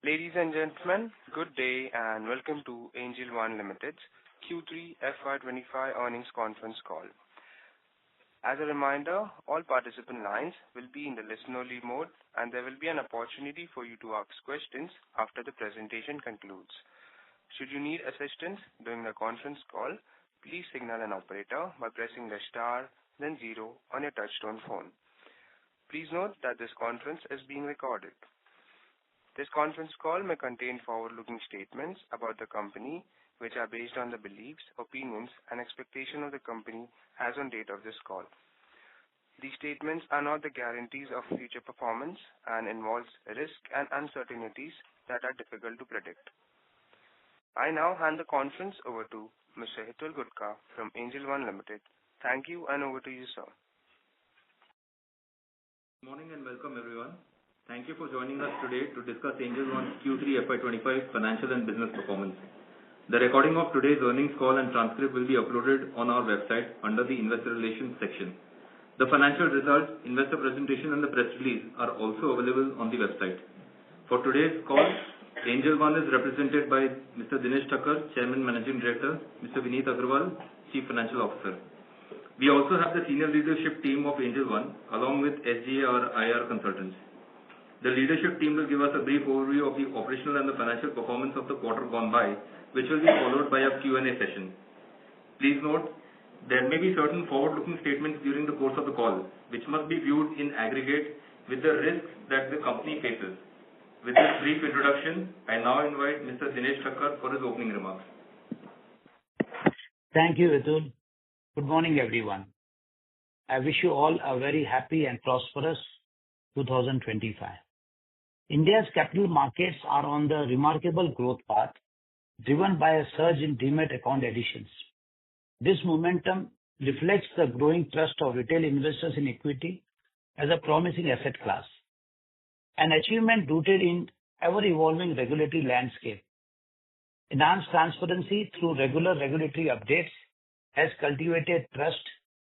Ladies and gentlemen, good day and welcome to Angel One Limited's Q3 FY25 earnings conference call. As a reminder, all participant lines will be in the listen-only mode and there will be an opportunity for you to ask questions after the presentation concludes. Should you need assistance during the conference call, please signal an operator by pressing the star, then 0 on your touchtone phone. Please note that this conference is being recorded. This conference call may contain forward-looking statements about the company, which are based on the beliefs, opinions, and expectations of the company as on date of this call. These statements are not the guarantees of future performance and involves risk and uncertainties that are difficult to predict. I now hand the conference over to Mr. Hitul Gutka from Angel One Limited. Thank you and over to you, sir. Good morning and welcome everyone. Thank you for joining us today to discuss Angel One's Q3 FY25 financial and business performance. The recording of today's earnings call and transcript will be uploaded on our website under the Investor Relations section. The financial results, investor presentation and the press release are also available on the website. For today's call, Angel One is represented by Mr. Dinesh Thakkar, Chairman Managing Director, Mr. Vineet Agrawal, Chief Financial Officer. We also have the senior leadership team of Angel One along with SGA, our IR consultants. The leadership team will give us a brief overview of the operational and the financial performance of the quarter gone by, which will be followed by a Q&A session. Please note, there may be certain forward-looking statements during the course of the call, which must be viewed in aggregate with the risks that the company faces. With this brief introduction, I now invite Mr. Dinesh Thakkar for his opening remarks. Thank you, Hitul. Good morning, everyone. I wish you all a very happy and prosperous 2025. India's capital markets are on the remarkable growth path, driven by a surge in demat account additions. This momentum reflects the growing trust of retail investors in equity as a promising asset class, an achievement rooted in ever-evolving regulatory landscape. Enhanced transparency through regular regulatory updates has cultivated trust,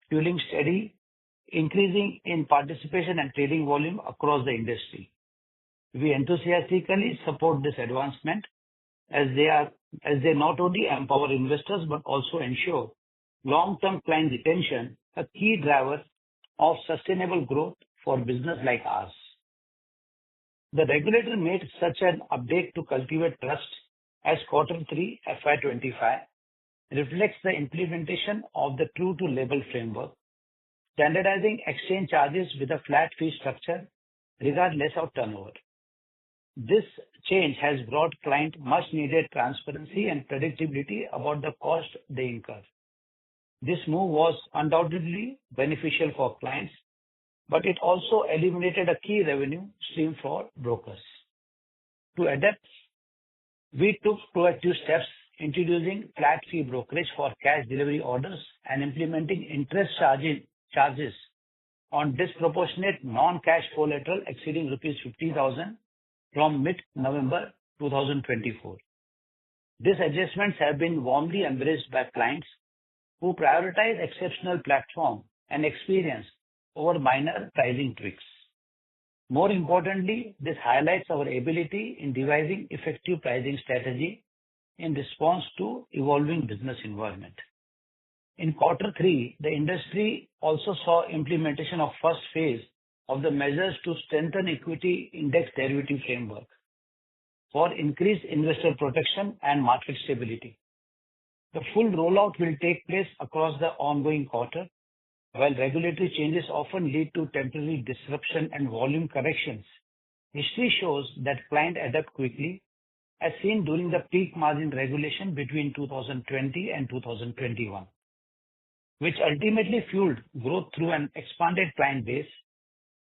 fueling steady increasing in participation and trading volume across the industry. We enthusiastically support this advancement as they not only empower investors but also ensure long-term client retention, a key driver of sustainable growth for business like ours. The regulator made such an update to cultivate trust as Q3 FY25 reflects the implementation of the true-to-label framework, standardizing exchange charges with a flat fee structure regardless of turnover. This change has brought clients much-needed transparency and predictability about the cost they incur. This move was undoubtedly beneficial for clients, but it also eliminated a key revenue stream for brokers. To adapt, we took proactive steps, introducing flat fee brokerage for cash delivery orders and implementing interest charges on disproportionate non-cash collateral exceeding Rs 50,000 from mid-November 2024. These adjustments have been warmly embraced by clients who prioritize exceptional platform and experience over minor pricing tweaks. More importantly, this highlights our ability in devising effective pricing strategy in response to evolving business environment. In Q3, the industry also saw implementation of first phase of the measures to strengthen equity index derivative framework for increased investor protection and market stability. The full rollout will take place across the ongoing quarter. While regulatory changes often lead to temporary disruption and volume corrections, history shows that clients adapt quickly, as seen during the peak margin regulation between 2020 and 2021, which ultimately fueled growth through an expanded client base.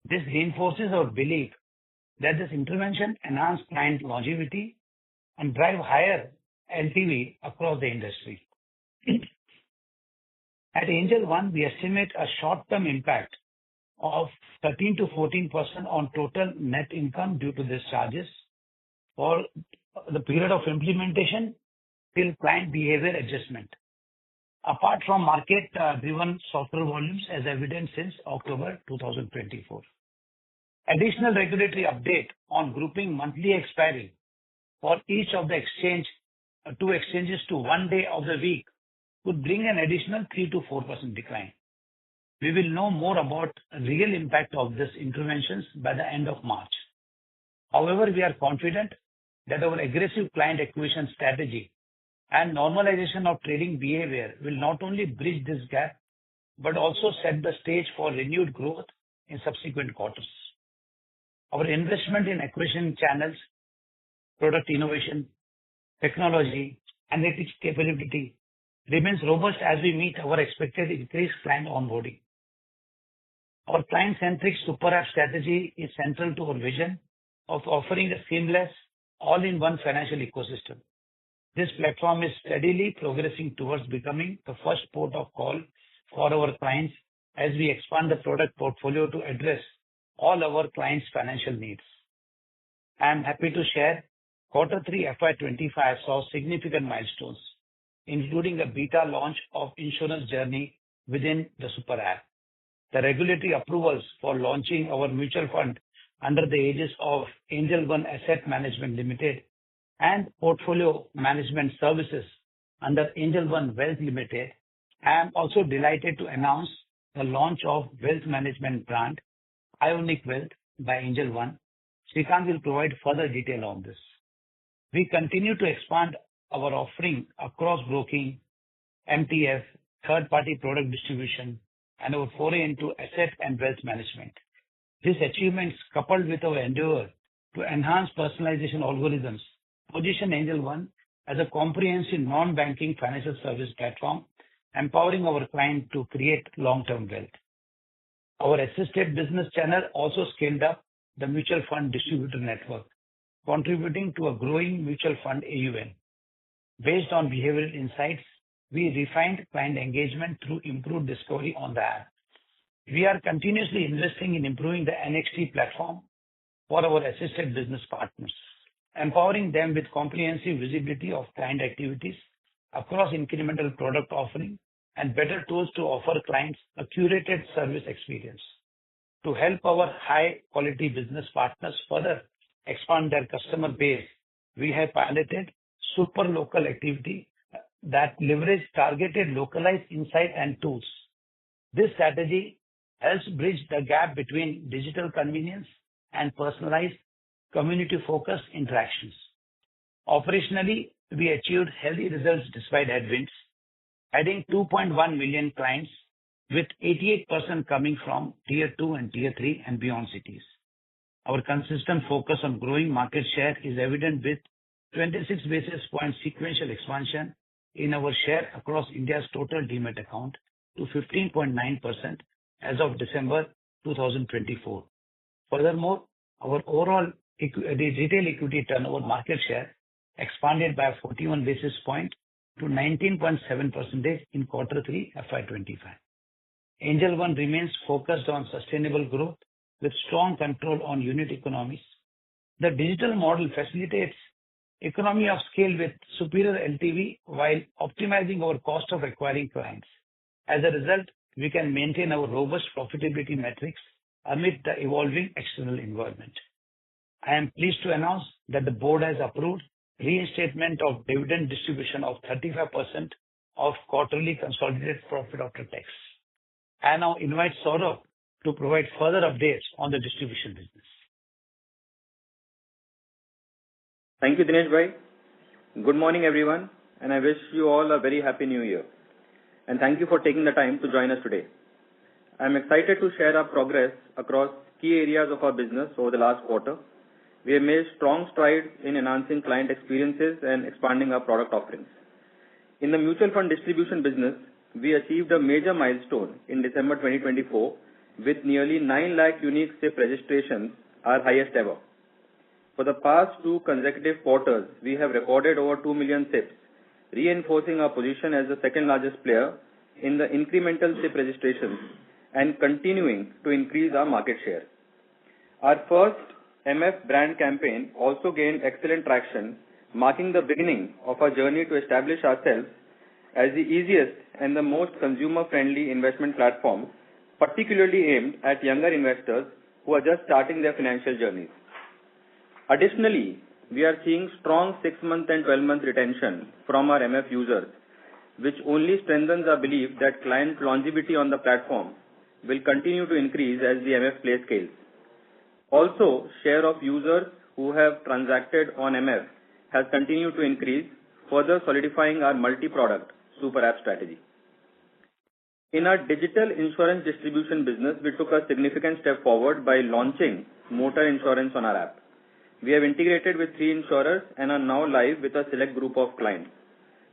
This reinforces our belief that this intervention enhances client longevity and drives higher LTV across the industry. At Angel One, we estimate a short-term impact of 13 to 14% on total net income due to these charges for the period of implementation till client behavior adjustment, apart from market-driven softer volumes as evident since October 2024. Additional regulatory update on grouping monthly expiry for each of the two exchanges to 1 day of the week could bring an additional 3 to 4% decline. We will know more about the real impact of these interventions by the end of March. However, we are confident that our aggressive client acquisition strategy and normalization of trading behavior will not only bridge this gap, but also set the stage for renewed growth in subsequent quarters. Our investment in acquisition channels, product innovation, technology, analytics capability remains robust as we meet our expected increased client onboarding. Our client-centric super app strategy is central to our vision of offering a seamless, all-in-one financial ecosystem. This platform is steadily progressing towards becoming the first port of call for our clients as we expand the product portfolio to address all our clients' financial needs. I am happy to share Q3 FY25 saw significant milestones, including a beta launch of insurance journey within the super app, the regulatory approvals for launching our mutual fund under the aegis of Angel One Asset Management Limited and portfolio management services under Angel One Wealth Limited. I am also delighted to announce the launch of wealth management brand, Ionic Wealth by Angel One. Srikanth will provide further detail on this. We continue to expand our offering across broking, MTF, third-party product distribution, and our foray into asset and wealth management. These achievements, coupled with our endeavor to enhance personalization algorithms, position Angel One as a comprehensive non-banking financial service platform, empowering our client to create long-term wealth. Our assisted business channel also scaled up the mutual fund distributor network, contributing to a growing mutual fund AUM. Based on behavioral insights, we refined client engagement through improved discovery on the app. We are continuously investing in improving the NXT platform for our assisted business partners, empowering them with comprehensive visibility of client activities across incremental product offering and better tools to offer clients a curated service experience. To help our high-quality business partners further expand their customer base, we have piloted super local activity that leverage targeted localized insight and tools. This strategy helps bridge the gap between digital convenience and personalized community-focused interactions. Operationally, we achieved healthy results despite headwinds, adding 2.1 million clients, with 88% coming from Tier 2 and Tier 3 and beyond cities. Our consistent focus on growing market share is evident with 26 basis point sequential expansion in our share across India's total Demat account to 15.9% as of December 2024. Furthermore, our overall retail equity turnover market share expanded by 41 basis points to 19.7% in Q3 FY25. Angel One remains focused on sustainable growth with strong control on unit economies. The digital model facilitates economy of scale with superior LTV while optimizing our cost of acquiring clients. As a result, we can maintain our robust profitability metrics amid the evolving external environment. I am pleased to announce that the board has approved reinstatement of dividend distribution of 35% of quarterly consolidated profit after tax. I now invite Saurabh to provide further updates on the distribution business. Thank you, Dinesh Bhai. Good morning, everyone, and I wish you all a very happy new year. And thank you for taking the time to join us today. I am excited to share our progress across key areas of our business over the last quarter. We have made strong strides in enhancing client experiences and expanding our product offerings. In the mutual fund distribution business, we achieved a major milestone in December 2024 with nearly 9 lakh unique SIP registrations, our highest ever. For the past 2 consecutive quarters, we have recorded over 2 million SIPs, reinforcing our position as the second largest player in the incremental SIP registrations and continuing to increase our market share. Our first MF brand campaign also gained excellent traction, marking the beginning of our journey to establish ourselves as the easiest and the most consumer-friendly investment platform, particularly aimed at younger investors who are just starting their financial journeys. Additionally, we are seeing strong 6-month and 12-month retention from our MF users, which only strengthens our belief that client longevity on the platform will continue to increase as the MF play scales. Also, share of users who have transacted on MF has continued to increase, further solidifying our multi-product super app strategy. In our digital insurance distribution business, we took a significant step forward by launching motor insurance on our app. We have integrated with 3 insurers and are now live with a select group of clients.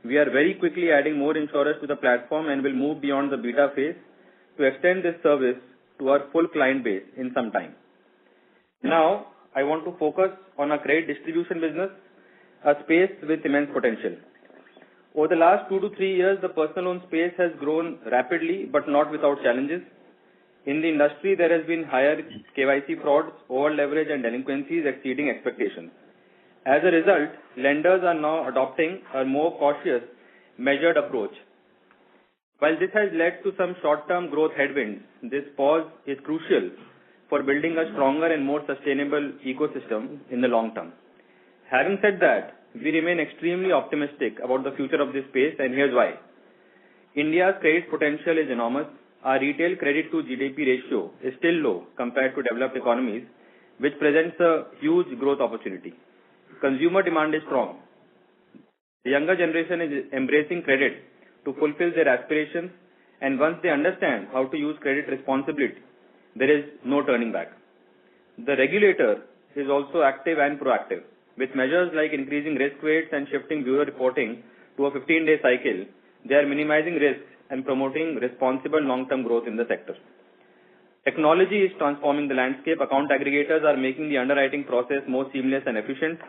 We are very quickly adding more insurers to the platform and will move beyond the beta phase to extend this service to our full client base in some time. Now, I want to focus on our credit distribution business, a space with immense potential. Over the last 2 to 3 years, the personal loan space has grown rapidly but not without challenges. In the industry, there has been higher KYC frauds, over leverage and delinquencies exceeding expectations. As a result, lenders are now adopting a more cautious, measured approach. While this has led to some short-term growth headwinds, this pause is crucial for building a stronger and more sustainable ecosystem in the long term. Having said that, we remain extremely optimistic about the future of this space, and here's why. India's credit potential is enormous. Our retail credit to GDP ratio is still low compared to developed economies, which presents a huge growth opportunity. Consumer demand is strong. The younger generation is embracing credit to fulfill their aspirations, and once they understand how to use credit responsibly, there is no turning back. The regulator is also active and proactive. With measures like increasing risk weights and shifting bureau reporting to a 15-day cycle, they are minimizing risks and promoting responsible long-term growth in the sector. Technology is transforming the landscape. Account aggregators are making the underwriting process more seamless and efficient,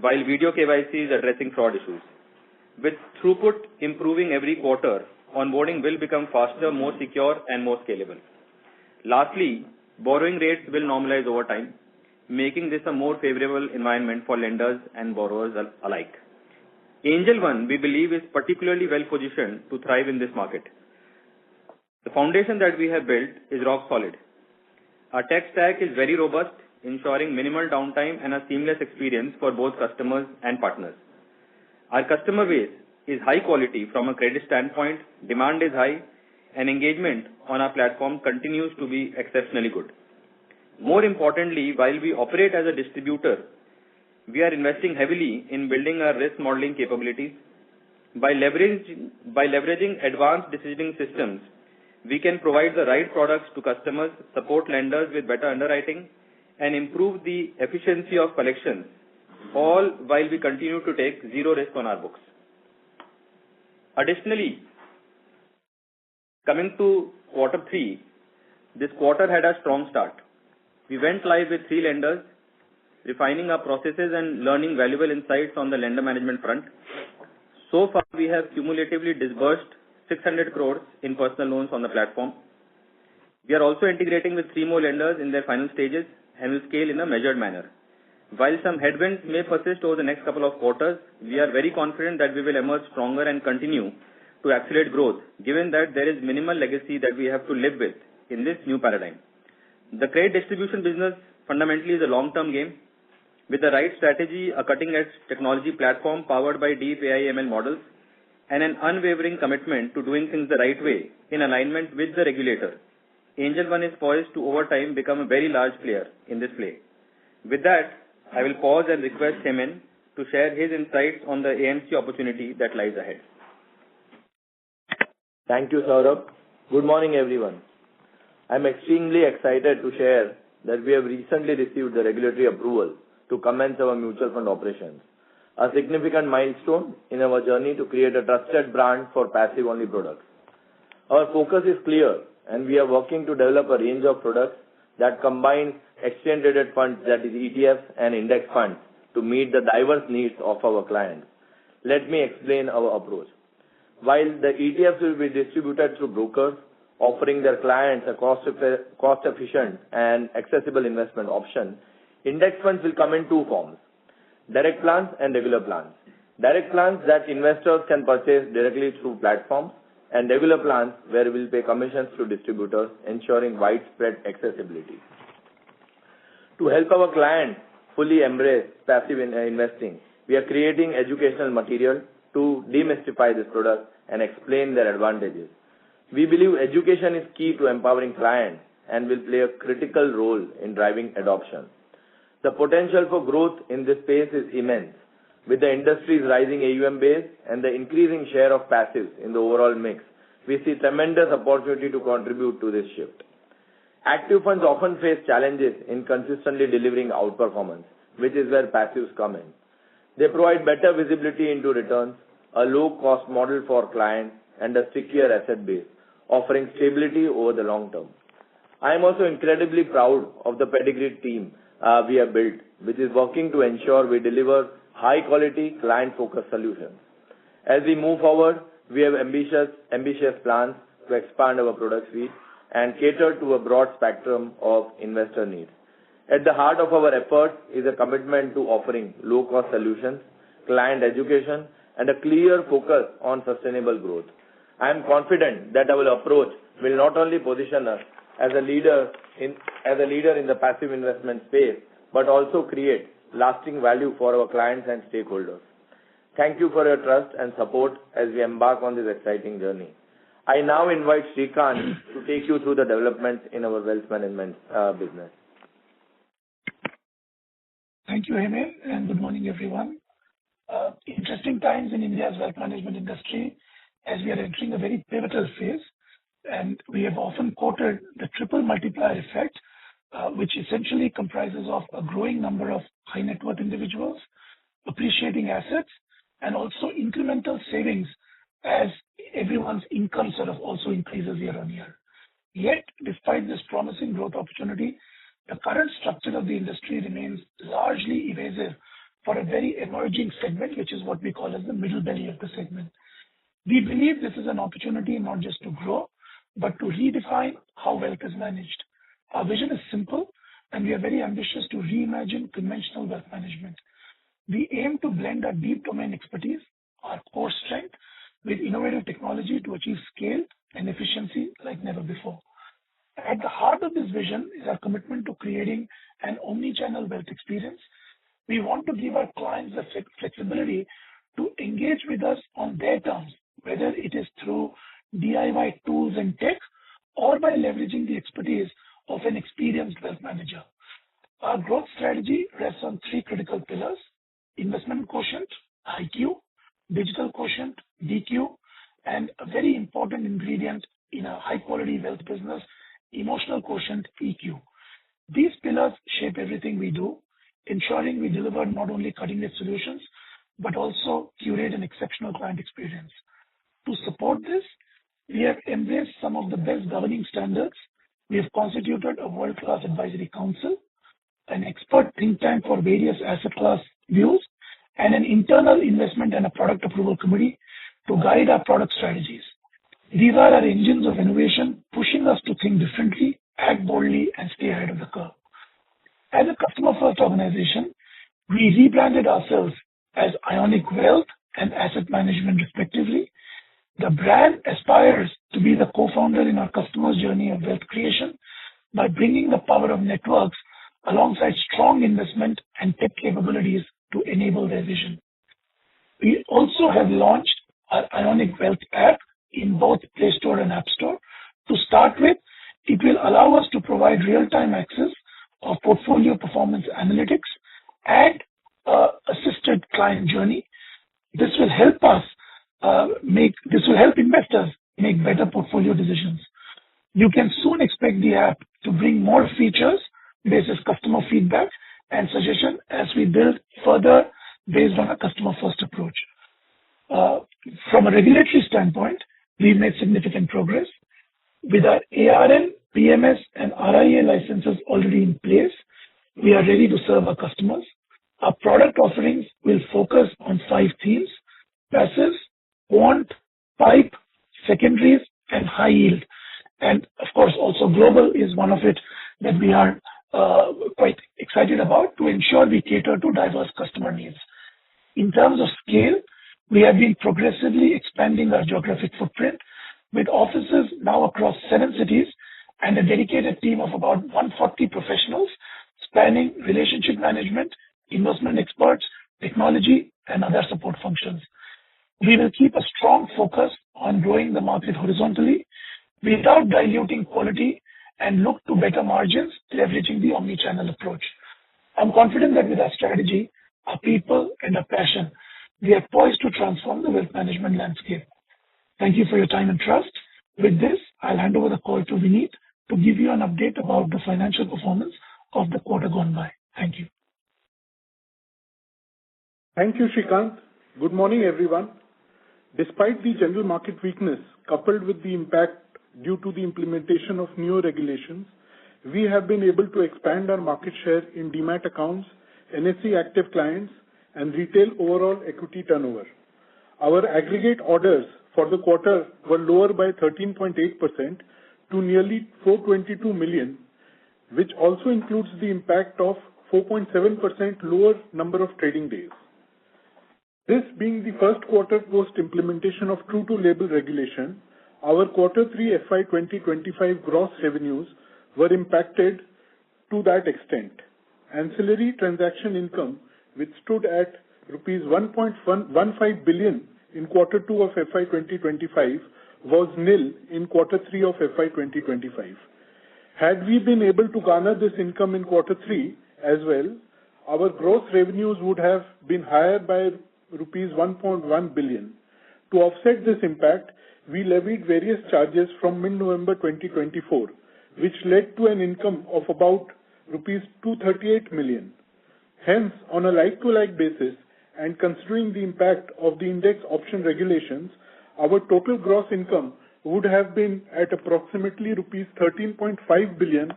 while video KYC is addressing fraud issues. With throughput improving every quarter, onboarding will become faster, more secure, and more scalable. Lastly, borrowing rates will normalize over time, making this a more favorable environment for lenders and borrowers alike. Angel One, we believe, is particularly well positioned to thrive in this market. The foundation that we have built is rock solid. Our tech stack is very robust, ensuring minimal downtime and a seamless experience for both customers and partners. Our customer base is high quality from a credit standpoint, demand is high, and engagement on our platform continues to be exceptionally good. More importantly, while we operate as a distributor, we are investing heavily in building our risk modeling capabilities. By leveraging advanced decisioning systems, we can provide the right products to customers, support lenders with better underwriting, and improve the efficiency of collections, all while we continue to take zero risk on our books. Additionally, coming to Q3, this quarter had a strong start. We went live with 3 lenders, refining our processes and learning valuable insights on the lender management front. So far, we have cumulatively disbursed 600 crores in personal loans on the platform. We are also integrating with 3 more lenders in their final stages and will scale in a measured manner. While some headwinds may persist over the next couple of quarters, we are very confident that we will emerge stronger and continue to accelerate growth, given that there is minimal legacy that we have to live with in this new paradigm. The credit distribution business fundamentally is a long-term game. With the right strategy, a cutting-edge technology platform powered by deep AI/ML models, and an unwavering commitment to doing things the right way in alignment with the regulator, Angel One is poised to over time become a very large player in this play. With that, I will pause and request Hemen to share his insights on the AMC opportunity that lies ahead. Thank you, Saurabh. Good morning, everyone. I'm extremely excited to share that we have recently received the regulatory approval to commence our mutual fund operations, a significant milestone in our journey to create a trusted brand for passive-only products. Our focus is clear, and we are working to develop a range of products that combine exchange-traded funds, that is ETFs, and index funds to meet the diverse needs of our clients. Let me explain our approach. While the ETFs will be distributed through brokers, offering their clients a cost-efficient and accessible investment option, index funds will come in 2 forms: direct plans and regular plans. Direct plans that investors can purchase directly through platforms, and regular plans where we will pay commissions to distributors, ensuring widespread accessibility. To help our clients fully embrace passive investing, we are creating educational material to demystify this product and explain their advantages. We believe education is key to empowering clients and will play a critical role in driving adoption. The potential for growth in this space is immense. With the industry's rising AUM base and the increasing share of passives in the overall mix, we see tremendous opportunity to contribute to this shift. Active funds often face challenges in consistently delivering outperformance, which is where passives come in. They provide better visibility into returns, a low-cost model for clients, and a secure asset base, offering stability over the long term. I am also incredibly proud of the pedigree team we have built, which is working to ensure we deliver high-quality, client-focused solutions. As we move forward, we have ambitious plans to expand our product suite and cater to a broad spectrum of investor needs. At the heart of our efforts is a commitment to offering low-cost solutions, client education, and a clear focus on sustainable growth. I am confident that our approach will not only position us as a leader in the passive investment space, but also create lasting value for our clients and stakeholders. Thank you for your trust and support as we embark on this exciting journey. I now invite Srikanth to take you through the developments in our wealth management business. Thank you, Hemant, and good morning, everyone. Interesting times in India's wealth management industry as we are entering a very pivotal phase, and we have often quoted the triple multiplier effect, which essentially comprises of a growing number of high net worth individuals, appreciating assets, and also incremental savings as everyone's income sort of also increases year on year. Yet, despite this promising growth opportunity, the current structure of the industry remains largely evasive for a very emerging segment, which is what we call as the middle belly of the segment. We believe this is an opportunity not just to grow, but to redefine how wealth is managed. Our vision is simple, and we are very ambitious to reimagine conventional wealth management. We aim to blend our deep domain expertise, our core strength, with innovative technology to achieve scale and efficiency like never before. At the heart of this vision is our commitment to creating an omni-channel wealth experience. We want to give our clients the flexibility to engage with us on their terms, whether it is through DIY tools and tech or by leveraging the expertise of an experienced wealth manager. Our growth strategy rests on three critical pillars: investment quotient, IQ, digital quotient, DQ, and a very important ingredient in a high-quality wealth business, emotional quotient, EQ. These pillars shape everything we do, ensuring we deliver not only cutting-edge solutions, but also curate an exceptional client experience. To support this, we have embraced some of the best governing standards. We have constituted a world-class advisory council, an expert think tank for various asset class views, and an internal investment and a product approval committee to guide our product strategies. These are our engines of innovation, pushing us to think differently, act boldly, and stay ahead of the curve. As a customer-first organization, we rebranded ourselves as Ionic Wealth and Asset Management, respectively. The brand aspires to be the co-founder in our customers' journey of wealth creation by bringing the power of networks alongside strong investment and tech capabilities to enable their vision. We also have launched our Ionic Wealth app in both Play Store and App Store. To start with, it will allow us to provide real-time access of portfolio performance analytics and assisted client journey. This will help investors make better portfolio decisions. You can soon expect the app to bring more features based on customer feedback and suggestion as we build further based on a customer-first approach. From a regulatory standpoint, we've made significant progress. With our ARN, PMS, and RIA licenses already in place, we are ready to serve our customers. Our product offerings will focus on 5 themes: passives, quant, pipe, secondaries, and high yield. And of course, also global is one of it that we are quite excited about to ensure we cater to diverse customer needs. In terms of scale, we have been progressively expanding our geographic footprint with offices now across 7 cities and a dedicated team of about 140 professionals spanning relationship management, investment experts, technology, and other support functions. We will keep a strong focus on growing the market horizontally without diluting quality and look to better margins, leveraging the omni-channel approach. I'm confident that with our strategy, our people, and our passion, we are poised to transform the wealth management landscape. Thank you for your time and trust. With this, I'll hand over the call to Vineet to give you an update about the financial performance of the quarter gone by. Thank you. Thank you, Shrikant. Good morning, everyone. Despite the general market weakness coupled with the impact due to the implementation of new regulations, we have been able to expand our market share in demat accounts, NSE active clients, and retail overall equity turnover. Our aggregate orders for the quarter were lower by 13.8% to nearly 422 million, which also includes the impact of 4.7% lower number of trading days. This being the first quarter post-implementation of True-to-Label regulation, our Q3 FY2025 gross revenues were impacted to that extent. Ancillary transaction income, which stood at rupees 1.15 billion in Q2 of FY2025, was nil in Q3 of FY2025. Had we been able to garner this income in Q3 as well, our gross revenues would have been higher by rupees 1.1 billion. To offset this impact, we levied various charges from mid-November 2024, which led to an income of about rupees 238 million. Hence, on a like-to-like basis, and considering the impact of the index option regulations, our total gross income would have been at approximately rupees 13.5 billion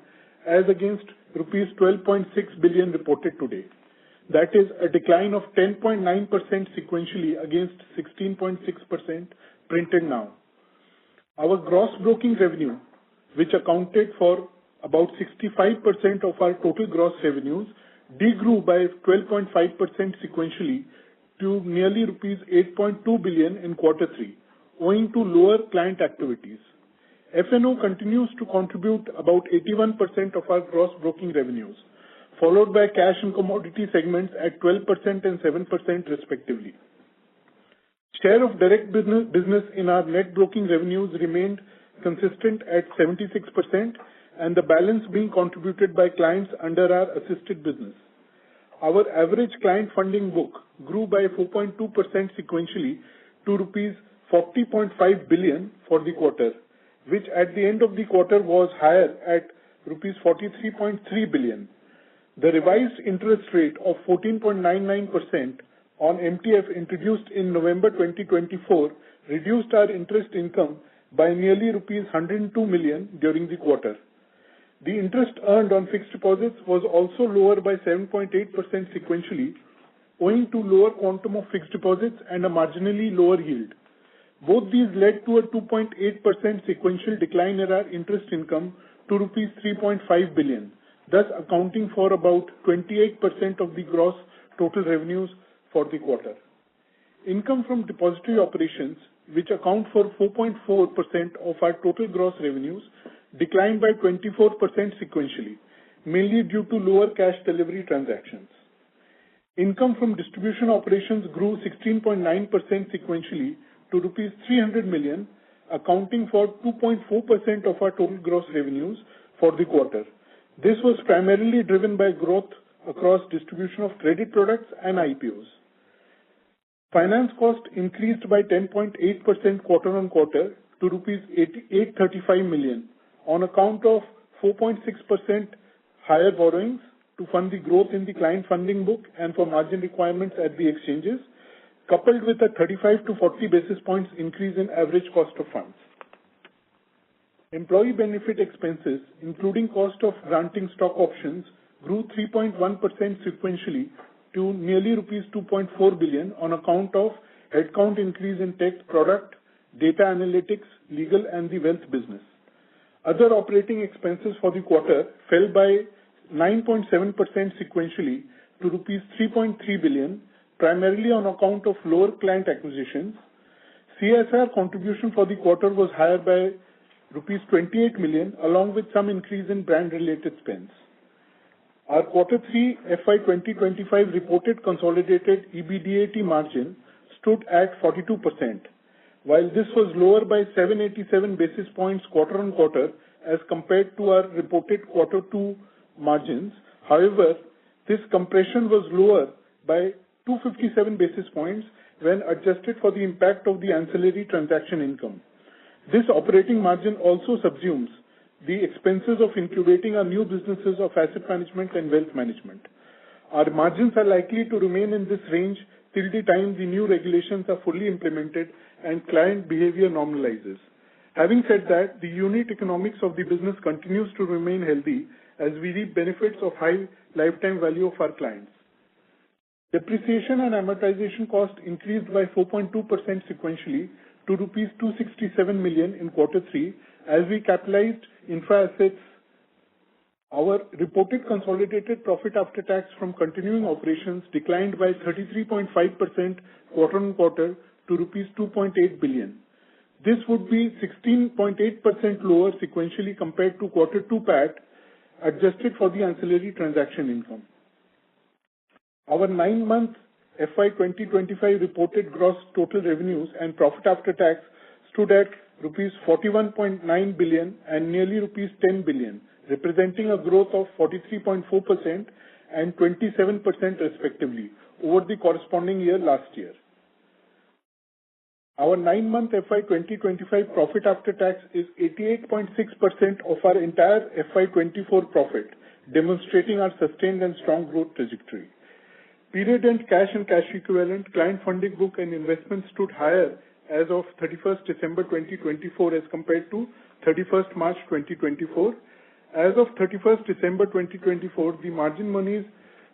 as against rupees 12.6 billion reported today. That is a decline of 10.9% sequentially against 16.6% printed now. Our gross broking revenue, which accounted for about 65% of our total gross revenues, degrew by 12.5% sequentially to nearly rupees 8.2 billion in Q3, owing to lower client activities. F&O continues to contribute about 81% of our gross broking revenues, followed by cash and commodity segments at 12% and 7% respectively. Share of direct business in our net broking revenues remained consistent at 76%, and the balance being contributed by clients under our assisted business. Our average client funding book grew by 4.2% sequentially to rupees 40.5 billion for the quarter, which at the end of the quarter was higher at rupees 43.3 billion. The revised interest rate of 14.99% on MTF introduced in November 2024 reduced our interest income by nearly rupees 102 million during the quarter. The interest earned on fixed deposits was also lower by 7.8% sequentially, owing to lower quantum of fixed deposits and a marginally lower yield. Both these led to a 2.8% sequential decline in our interest income to rupees 3.5 billion, thus accounting for about 28% of the gross total revenues for the quarter. Income from depository operations, which account for 4.4% of our total gross revenues, declined by 24% sequentially, mainly due to lower cash delivery transactions. Income from distribution operations grew 16.9% sequentially to rupees 300 million, accounting for 2.4% of our total gross revenues for the quarter. This was primarily driven by growth across distribution of credit products and IPOs. Finance cost increased by 10.8% quarter-on-quarter to rupees 835 million on account of 4.6% higher borrowings to fund the growth in the client funding book and for margin requirements at the exchanges, coupled with a 35 to 40 basis points increase in average cost of funds. Employee benefit expenses, including cost of granting stock options, grew 3.1% sequentially to nearly rupees 2.4 billion on account of headcount increase in tech, product, data analytics, legal, and the wealth business. Other operating expenses for the quarter fell by 9.7% sequentially to rupees 3.3 billion, primarily on account of lower client acquisitions. CSR contribution for the quarter was higher by rupees 28 million, along with some increase in brand-related spends. Our Q3 FY2025 reported consolidated EBITDA margin stood at 42%. While this was lower by 787 basis points quarter-on-quarter as compared to our reported Q2 margins, however, this compression was lower by 257 basis points when adjusted for the impact of the ancillary transaction income. This operating margin also subsumes the expenses of incubating our new businesses of asset management and wealth management. Our margins are likely to remain in this range till the time the new regulations are fully implemented and client behavior normalizes. Having said that, the unit economics of the business continues to remain healthy as we reap benefits of high lifetime value of our clients. Depreciation and amortization cost increased by 4.2% sequentially to rupees 267 million in Q3 as we capitalized infra assets. Our reported consolidated profit after tax from continuing operations declined by 33.5% quarter-on-quarter to rupees 2.8 billion. This would be 16.8% lower sequentially compared to Q2 PAT, adjusted for the ancillary transaction income. Our 9-month FY2025 reported gross total revenues and profit after tax stood at rupees 41.9 billion and nearly rupees 10 billion, representing a growth of 43.4% and 27% respectively over the corresponding year last year. Our 9-month FY2025 profit after tax is 88.6% of our entire FY24 profit, demonstrating our sustained and strong growth trajectory. Period-end cash and cash equivalent, client funding book and investments stood higher as of 31st December 2024 as compared to 31st March 2024. As of 31st December 2024, the margin monies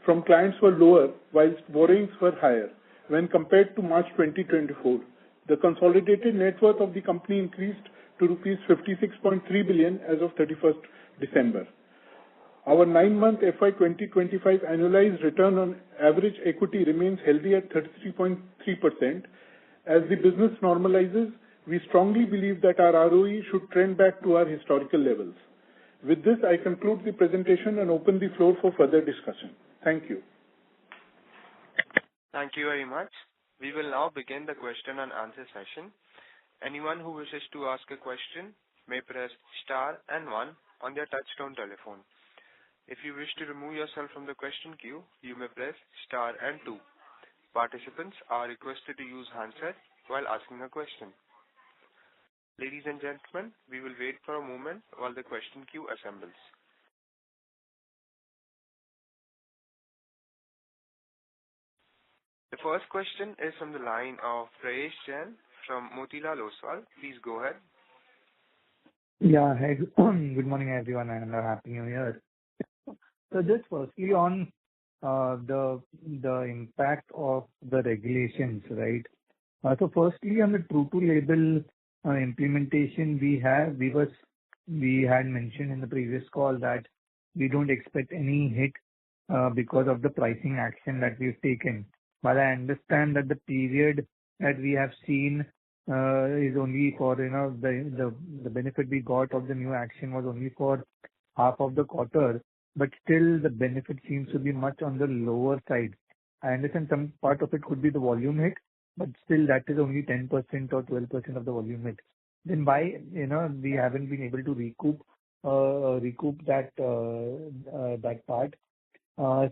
from clients were lower whilst borrowings were higher when compared to March 2024. The consolidated net worth of the company increased to rupees 56.3 billion as of 31st December. Our 9-month FY2025 annualized return on average equity remains healthy at 33.3%. As the business normalizes, we strongly believe that our ROE should trend back to our historical levels. With this, I conclude the presentation and open the floor for further discussion. Thank you. Thank you very much. We will now begin the question and answer session. Anyone who wishes to ask a question may press star and 1 on their touchtone telephone. If you wish to remove yourself from the question queue, you may press star and 2. Participants are requested to use handset while asking a question. Ladies and gentlemen, we will wait for a moment while the question queue assembles. The first question is from the line of Prayesh Jain from Motilal Oswal. Please go ahead. Yeah, hey, good morning everyone and happy new year. So just firstly on the impact of the regulations, right? So firstly on the true to label implementation, we had mentioned in the previous call that we don't expect any hit because of the pricing action that we've taken. But I understand that the period that we have seen is only for, the benefit we got of the new action was only for half of the quarter, but still the benefit seems to be much on the lower side. I understand some part of it could be the volume hit, but still that is only 10% or 12% of the volume hit. Then why, we haven't been able to recoup that part.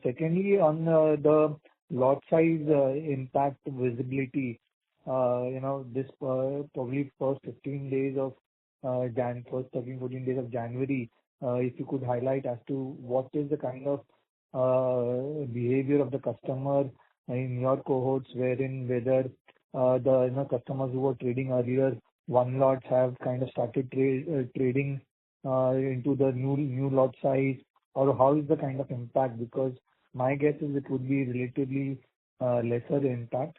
Secondly, on the lot size impact visibility, this probably first 15 days of first 13, 14 days of January, if you could highlight as to what is the kind of behavior of the customer in your cohorts, wherein whether the customers who were trading earlier one lots have kind of started trading into the new lot size, or how is the kind of impact? Because my guess is it would be relatively lesser impact.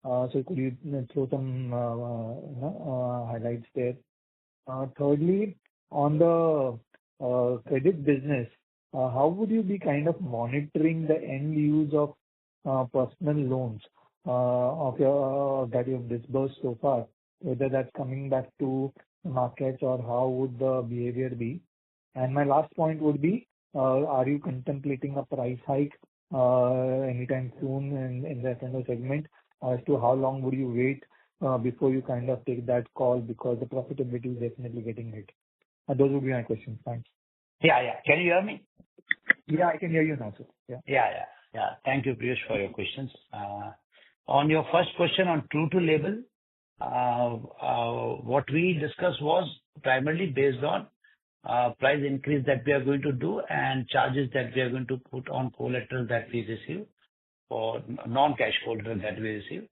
So could you throw some highlights there? Thirdly, on the credit business, how would you be kind of monitoring the end use of personal loans that you've disbursed so far, whether that's coming back to markets or how would the behavior be? And my last point would be Are you contemplating a price hike anytime soon in that kind of segment? As to how long would you wait before you kind of take that call, because the profitability is definitely getting hit? Those would be my questions. Thanks. Yeah. Can you hear me? Yeah, I can hear you now, sir. Yeah. Thank you, Piyush, for your questions. On your first question on true to label, what we discussed was primarily based on price increase that we are going to do and charges that we are going to put on collateral that we receive or non-cash collateral that we receive.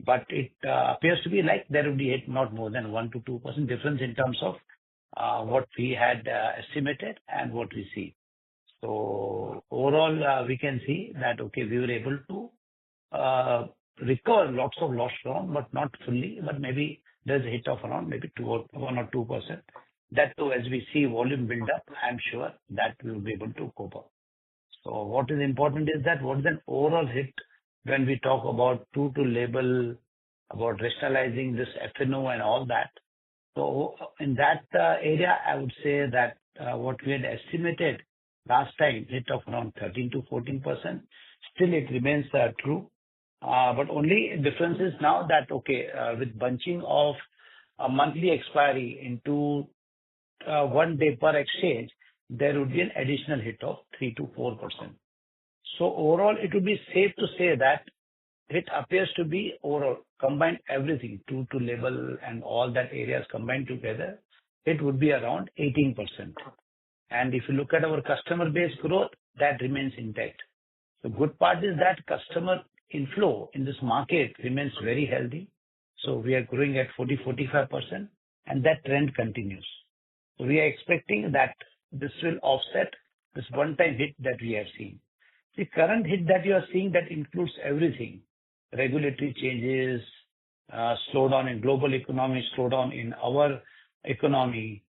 But it appears to be like there will be not more than 1 to 2% difference in terms of what we had estimated and what we see. So overall, we can see that, okay, we were able to recover lots of loss from, but not fully, but maybe there's a hit of around maybe 1 or 2%. That too, as we see volume build up, I'm sure that we will be able to cope up. So what is important is that what is an overall hit when we talk about true to label, about rationalizing this F&O and all that. So in that area, I would say that what we had estimated last time, hit of around 13 to 14%, still it remains true. But only difference is now that, okay, with bunching of a monthly expiry into 1 day per exchange, there would be an additional hit of 3 to 4%. So overall, it would be safe to say that it appears to be overall combined everything, true to label and all that areas combined together, it would be around 18%. And if you look at our customer base growth, that remains intact. The good part is that customer inflow in this market remains very healthy. So we are growing at 40-45%, and that trend continues. So we are expecting that this will offset this one-time hit that we have seen. The current hit that you are seeing, that includes everything: regulatory changes, slowdown in global economy, slowdown in our economy.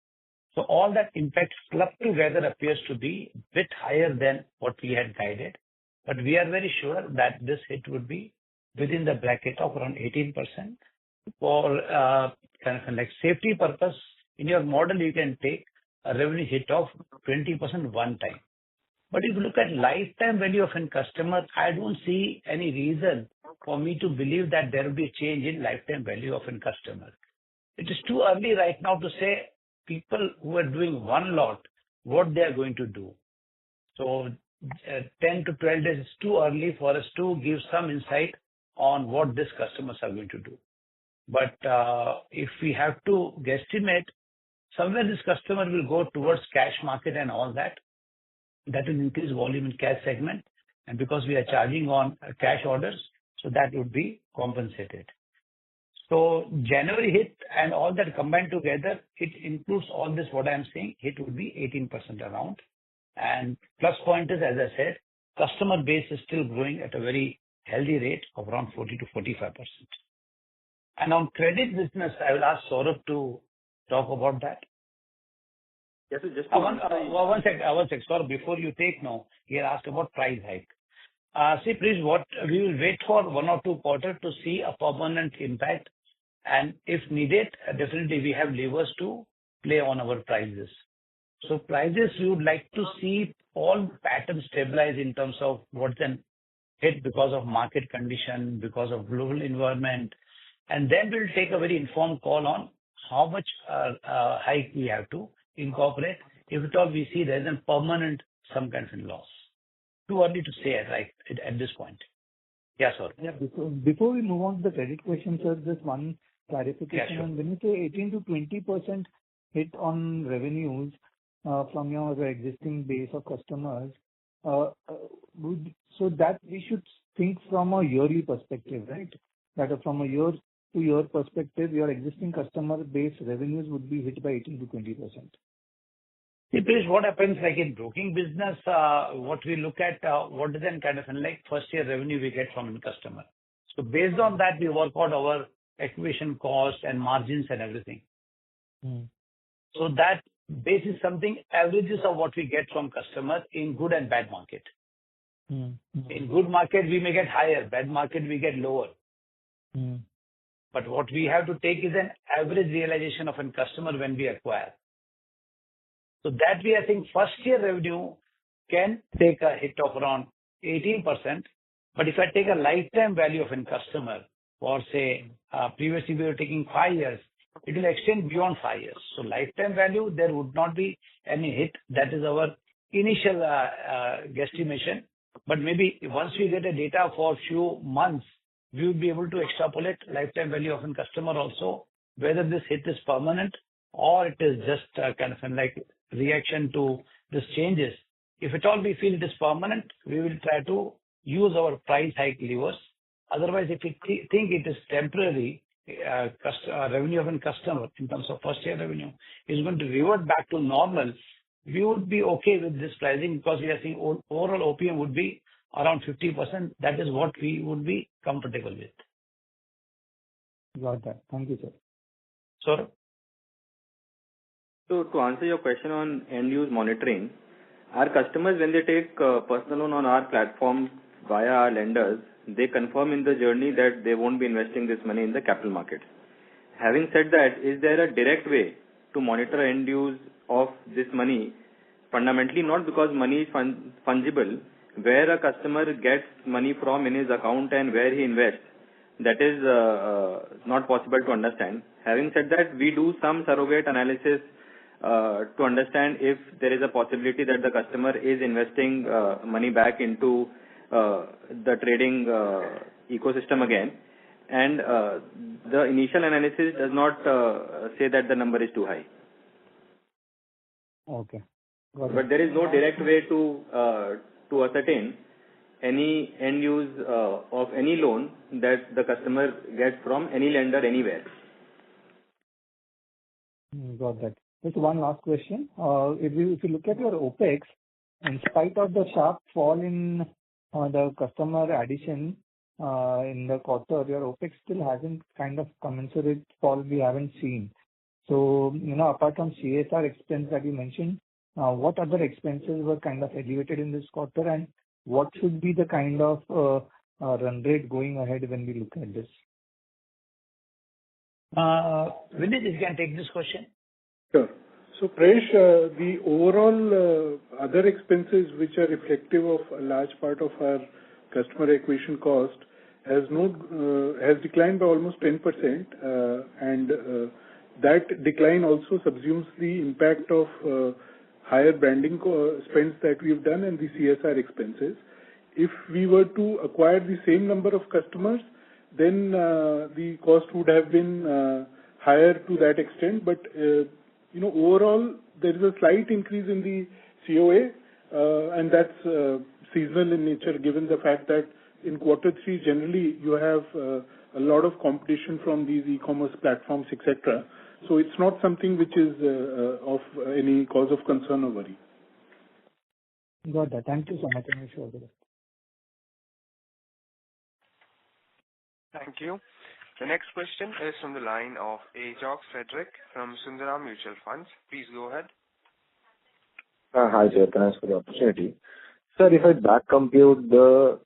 So all that impact clubbed together appears to be a bit higher than what we had guided. But we are very sure that this hit would be within the bracket of around 18%. For kind of like safety purpose, in your model, you can take a revenue hit of 20% one time. But if you look at lifetime value of a customer, I don't see any reason for me to believe that there will be a change in lifetime value of a customer. It is too early right now to say people who are doing one lot, what they are going to do. So 10 to 12 days is too early for us to give some insight on what these customers are going to do. But if we have to guesstimate, somewhere this customer will go towards cash market and all that. That will increase volume in cash segment. And because we are charging on cash orders, so that would be compensated. So January hit and all that combined together, it includes all this, what I'm saying, it would be 18% around. And plus point is, as I said, customer base is still growing at a very healthy rate of around 40 to 45%. And on credit business, I will ask Saurabh to talk about that. Yes, so just one sec. Saurabh, before you take now, he asked about price hike. See, please, what we will wait for 1 or 2 quarters to see a permanent impact. And if needed, definitely we have levers to play on our prices. So prices, we would like to see all patterns stabilize in terms of what's an hit because of market condition, because of global environment. And then we'll take a very informed call on how much hike we have to incorporate. If at all we see there's a permanent some kind of loss. Too early to say right at this point. Yeah, sir. Yeah, before we move on to the credit question, sir, just one clarification. Yeah, sure. When you say 18 to 20% hit on revenues from your existing base of customers, so that we should think from a yearly perspective, right? That from a year-to-year perspective, your existing customer base revenues would be hit by 18 to 20%. See, please, what happens like in broking business, what we look at, what is then kind of like first year revenue we get from a customer. So based on that, we work out our acquisition cost and margins and everything. So that base is something averages of what we get from customers in good and bad market. In good market, we may get higher. Bad market, we get lower. But what we have to take is an average realization of a customer when we acquire. So that we are saying first year revenue can take a hit of around 18%. But if I take a lifetime value of a customer, or say previously we were taking 5 years, it will extend beyond 5 years. So lifetime value, there would not be any hit. That is our initial guesstimation. But maybe once we get a data for a few months, we will be able to extrapolate lifetime value of a customer also, whether this hit is permanent or it is just kind of like reaction to these changes. If at all we feel it is permanent, we will try to use our price hike levers. Otherwise, if we think it is temporary, revenue of a customer in terms of first year revenue is going to revert back to normal, we would be okay with this pricing because we are seeing overall OPM would be around 50%. That is what we would be comfortable with. Got that. Thank you, sir. Sir? So to answer your question on end-use monitoring, our customers, when they take personal loan on our platform via our lenders, they confirm in the journey that they won't be investing this money in the capital market. Having said that, is there a direct way to monitor end use of this money? Fundamentally, not because money is fungible, where a customer gets money from in his account and where he invests. That is not possible to understand. Having said that, we do some surrogate analysis to understand if there is a possibility that the customer is investing money back into the trading ecosystem again. And the initial analysis does not say that the number is too high. Okay. But there is no direct way to ascertain any end use of any loan that the customer gets from any lender anywhere. Got that. Just one last question. If you look at your OPEX, in spite of the sharp fall in the customer addition in the quarter, your OPEX still hasn't kind of commensurate fall we haven't seen. So, apart from CSR expense that you mentioned, what other expenses were kind of elevated in this quarter, and what should be the kind of run rate going ahead when we look at this? Vinit, you can take this question. Sure. So, Prayesh, the overall other expenses, which are reflective of a large part of our customer acquisition cost, has declined by almost 10%, and that decline also subsumes the impact of higher branding spends that we've done and the CSR expenses. If we were to acquire the same number of customers, then the cost would have been higher to that extent. But overall, there is a slight increase in the COA, and that's seasonal in nature, given the fact that in quarter 3, generally, you have a lot of competition from these e-commerce platforms, etc. So it's not something which is of any cause of concern or worry. Got that. Thank you so much. I'm sure of it. Thank you. The next question is from the line of Ajox Frederick from Sundaram Mutual Funds. Please go ahead. Hi, sir. Thanks for the opportunity. Sir, if I back compute the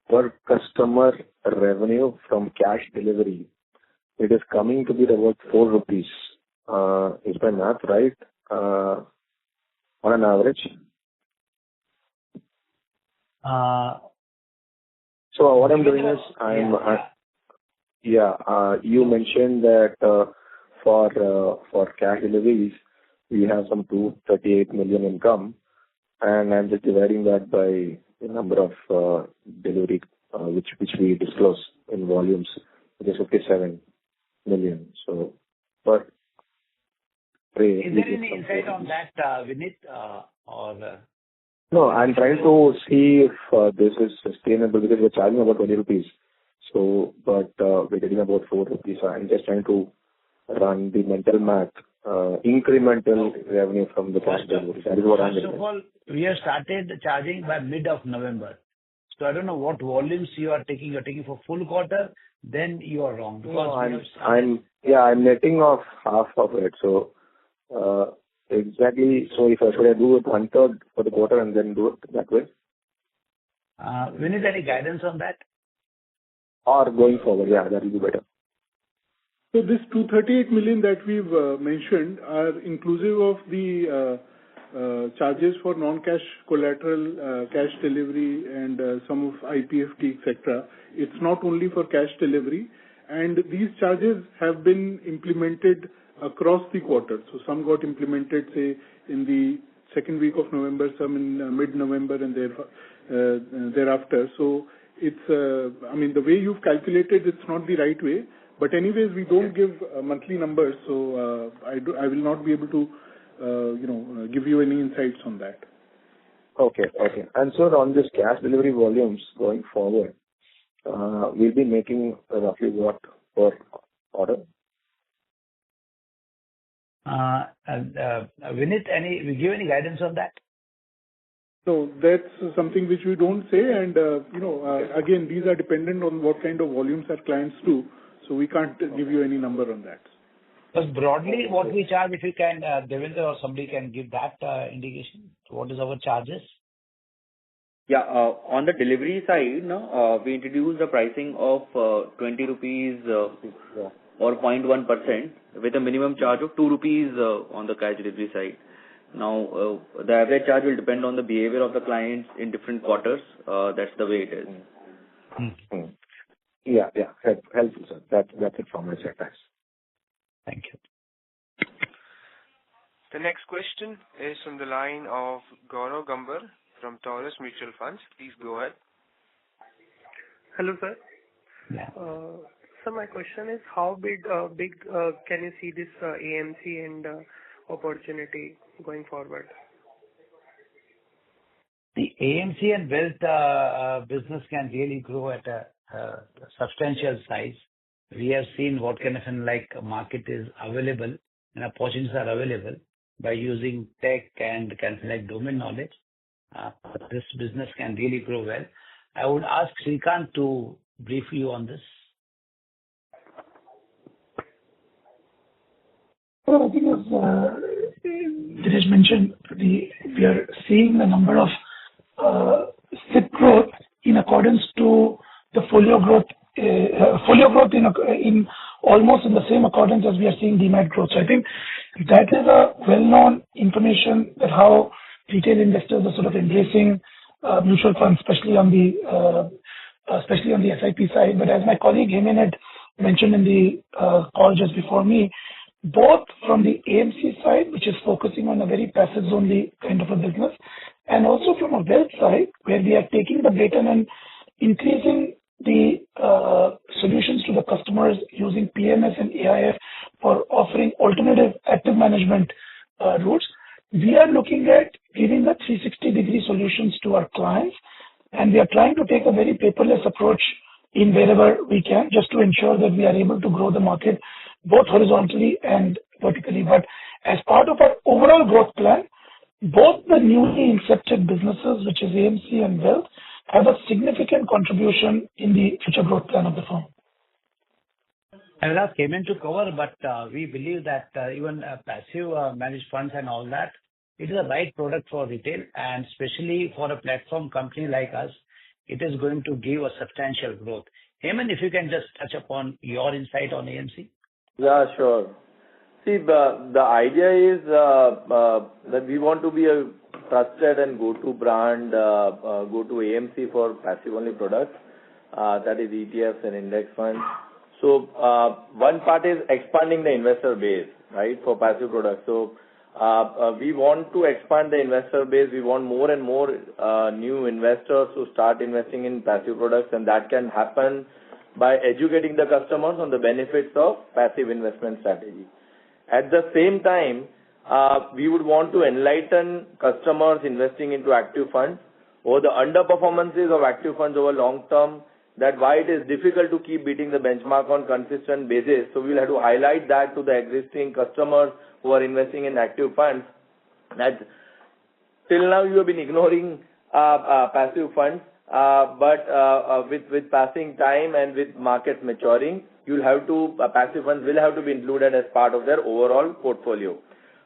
per customer revenue from cash delivery, it is coming to be about 4 rupees. Is my math right? On an average? So what I'm doing is you mentioned that for cash deliveries, we have some 238 million income, and I'm just dividing that by the number of delivery which we disclose in volumes, which is 57 million. So, per tray. Is there any insight on that, Vinit, No, I'm trying to see if this is sustainable because we're charging about 20 rupees. So, but we're getting about 4 rupees. So I'm just trying to run the mental math, incremental revenue from the cash delivery. That is what I'm getting. First of all, we have started charging by mid of November. So I don't know what volumes you are taking. You're taking for full quarter, then you are wrong. Because I'm netting off half of it. So exactly. So should I do it 1/3 for the quarter and then do it that way? Vinit, any guidance on that? Or going forward, that will be better. So this 238 million that we've mentioned are inclusive of the charges for non-cash collateral, cash delivery, and some of IPFT, etc. It's not only for cash delivery, and these charges have been implemented across the quarter. So some got implemented, say, in the second week of November, some in mid-November, and thereafter. So it's, I mean, the way you've calculated, it's not the right way. But anyways, we don't give monthly numbers, so I will not be able to, give you any insights on that. Okay. And so on this cash delivery volumes going forward, we'll be making roughly what per order? Vinit, we give any guidance on that? So that's something which we don't say, and again, these are dependent on what kind of volumes our clients do. So we can't give you any number on that. But broadly, what we charge, if you can, Devendra or somebody can give that indication. What is our charges? Yeah, on the delivery side, we introduced the pricing of 20 rupees or 0.1% with a minimum charge of 2 rupees on the cash delivery side. Now, the average charge will depend on the behavior of the clients in different quarters. That's the way it is. Mm-hmm. Yeah, helpful, sir. That's it from my side. Thanks. Thank you. The next question is from the line of Gaurav Gambar from Taurus Mutual Funds. Please go ahead. Hello, sir. Yeah. So my question is, how big can you see this AMC and opportunity going forward? The AMC and wealth business can really grow at a substantial size. We have seen what kind of market is available and opportunities are available by using tech and domain knowledge. This business can really grow well. I would ask Srikanth to brief you on this. Well, I think as Dinesh mentioned, we are seeing the number of SIP growth in accordance to the folio growth in almost in the same accordance as we are seeing DMAT growth. So I think that is a well-known information that how retail investors are sort of embracing mutual funds, especially on the SIP side. But as my colleague Hemen had mentioned in the call just before me, both from the AMC side, which is focusing on a very passive-only kind of a business, and also from a wealth side, where we are taking the baton and increasing the solutions to the customers using PMS and AIF for offering alternative active management routes. We are looking at giving the 360-degree solutions to our clients, and we are trying to take a very paperless approach in wherever we can, just to ensure that we are able to grow the market both horizontally and vertically. But as part of our overall growth plan, both the newly incepted businesses, which is AMC and wealth, have a significant contribution in the future growth plan of the firm. I will ask Hemen to cover, but we believe that even passive managed funds and all that, it is a right product for retail, and especially for a platform company like us, it is going to give a substantial growth. Hemen, if you can just touch upon your insight on AMC. Yeah, sure. See, the idea is that we want to be a trusted and go-to brand, go-to AMC for passive-only products, that is ETFs and index funds. So one part is expanding the investor base, right, for passive products. So we want to expand the investor base. We want more and more new investors to start investing in passive products, and that can happen by educating the customers on the benefits of passive investment strategy. At the same time, we would want to enlighten customers investing into active funds or the underperformances of active funds over long term, that why it is difficult to keep beating the benchmark on consistent basis. So we'll have to highlight that to the existing customers who are investing in active funds, that till now you have been ignoring passive funds, but with passing time and with markets maturing, passive funds will have to be included as part of their overall portfolio.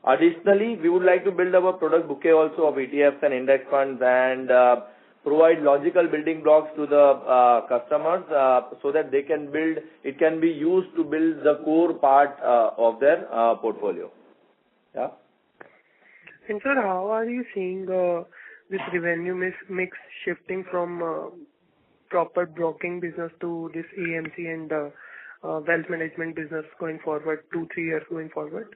Additionally, we would like to build our product bouquet also of ETFs and index funds and provide logical building blocks to the customers so that they can build, it can be used to build the core part of their portfolio. Yeah. And sir, how are you seeing this revenue mix shifting from proper broking business to this AMC and wealth management business going forward, 2-3 years going forward?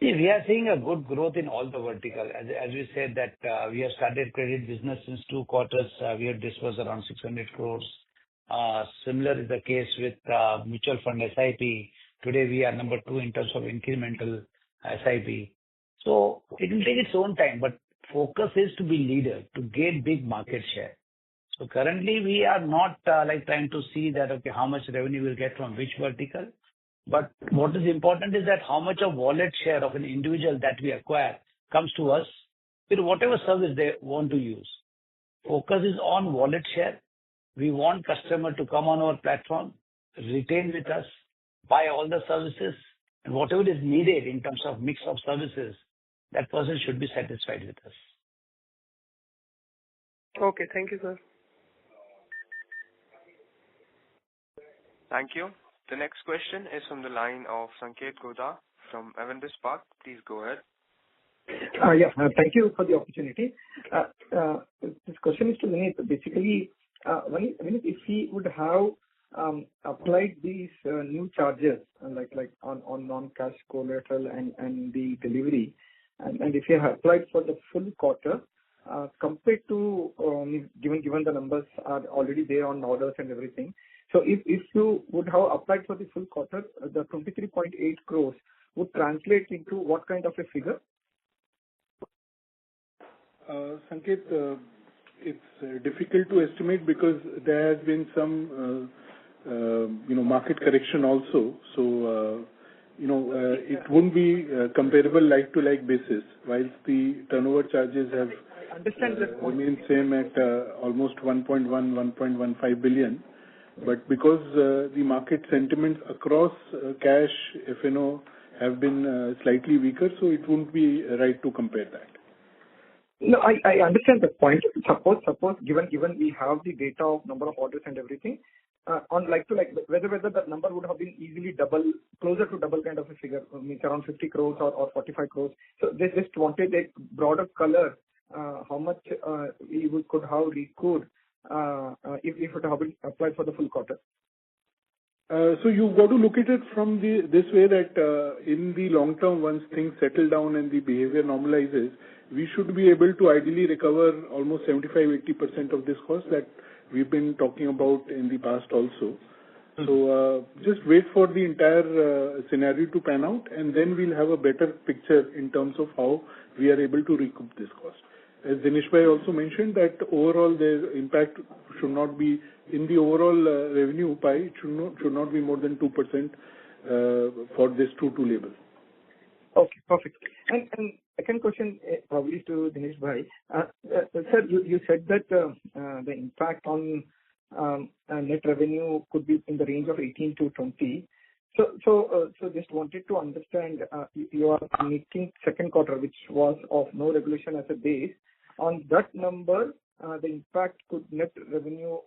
See, we are seeing a good growth in all the vertical. As we said that we have started credit business since 2 quarters. We have disbursed around 600 crores. Similar is the case with mutual fund SIP. Today we are number 2 in terms of incremental SIP. So it will take its own time, but focus is to be leader, to gain big market share. So currently we are not trying to see that, okay, how much revenue we'll get from which vertical. But what is important is that how much of wallet share of an individual that we acquire comes to us with whatever service they want to use. Focus is on wallet share. We want customer to come on our platform, retain with us, buy all the services, and whatever is needed in terms of mix of services, that person should be satisfied with us. Okay, thank you, sir. Thank you. The next question is from the line of Sanket Godha from Avendus Spark. Please go ahead. Thank you for the opportunity. This question is to Vineet. Basically, Vineet, if he would have applied these new charges like on non-cash collateral and the delivery, and if he had applied for the full quarter, compared to given the numbers are already there on orders and everything. So if you would have applied for the full quarter, the 23.8 crores would translate into what kind of a figure? Sanket, it's difficult to estimate because there has been some market correction also. So it won't be comparable like to like basis, whilst the turnover charges have remained same at almost 1.15 billion. But because the market sentiments across cash, F&O have been slightly weaker, so it won't be right to compare that. No, I understand the point. Suppose given we have the data of number of orders and everything, on like to like, whether that number would have been easily closer to double kind of a figure, means around 50 crores or 45 crores. So they just wanted a broader color, how much we could have recouped if it would have been applied for the full quarter. So you've got to look at it from this way that in the long term, once things settle down and the behavior normalizes, we should be able to ideally recover almost 75-80% of this cost that we've been talking about in the past also. So just wait for the entire scenario to pan out, and then we'll have a better picture in terms of how we are able to recoup this cost. As Dinesh Bhai also mentioned, that overall the impact should not be in the overall revenue pie. It should not be more than 2% for this true to label. Okay, perfect. And second question probably to Dinesh Bhai. Sir, you said that the impact on net revenue could be in the range of 18 to 20. So just wanted to understand, you are making second quarter, which was of no regulation as a base. On that number, the net revenue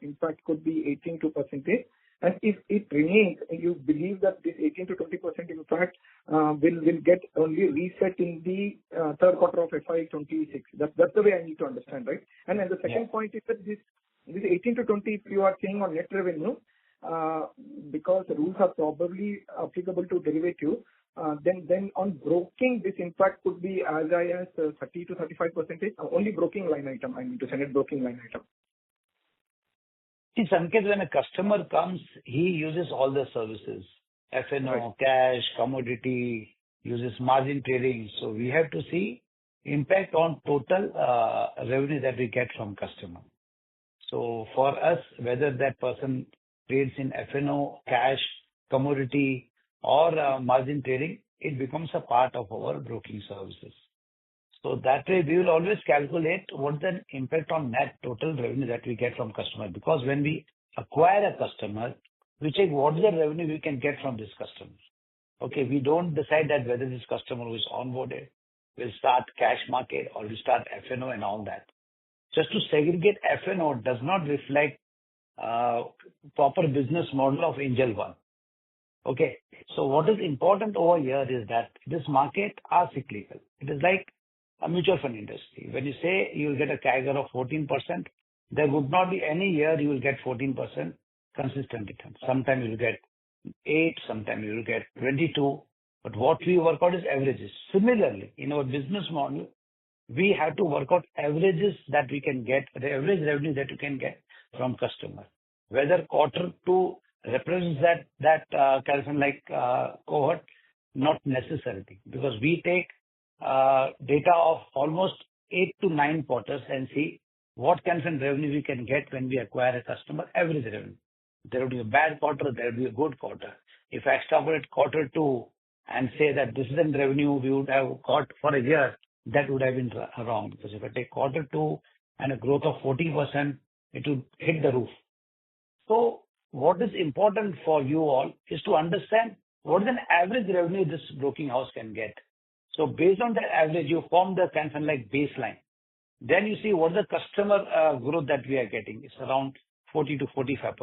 impact could be 18 to percentage. And if it remains, you believe that this 18 to 20% impact will get only reset in the third quarter of FY26. That's the way I need to understand, right? And then the second point is that this 18 to 20, if you are saying on net revenue, because the rules are probably applicable to derivative, then on broking, this impact could be as high as 30 to 35%, only broking line item. I mean to send it broking line item. See, Sanket, when a customer comes, he uses all the services, F&O, cash, commodity, uses margin trading. So we have to see impact on total revenue that we get from customer. So for us, whether that person trades in F&O, cash, commodity, or margin trading, it becomes a part of our broking services. So that way, we will always calculate what's the impact on net total revenue that we get from customer. Because when we acquire a customer, we check what's the revenue we can get from this customer. Okay, we don't decide that whether this customer who is onboarded will start cash market or will start F&O and all that. Just to segregate F&O does not reflect proper business model of Angel One. Okay. So what is important over here is that this market are cyclical. It is like a mutual fund industry. When you say you will get a CAGR of 14%, there would not be any year you will get 14% consistent return. Sometimes you will get 8, sometimes you will get 22. But what we work out is averages. Similarly, in our business model, we have to work out averages that we can get, the average revenue that you can get from customer. Whether quarter 2 represents that kind of cohort, not necessarily, because we take data of almost 8 to 9 quarters and see what kind of revenue we can get when we acquire a customer, average revenue. There will be a bad quarter, there will be a good quarter. If I extrapolate quarter 2 and say that this is the revenue we would have got for a year, that would have been wrong. Because if I take quarter 2 and a growth of 40%, it will hit the roof. So what is important for you all is to understand what is an average revenue this broking house can get. So based on that average, you form the kind of baseline. Then you see what is the customer growth that we are getting. It's around 40 to 45%.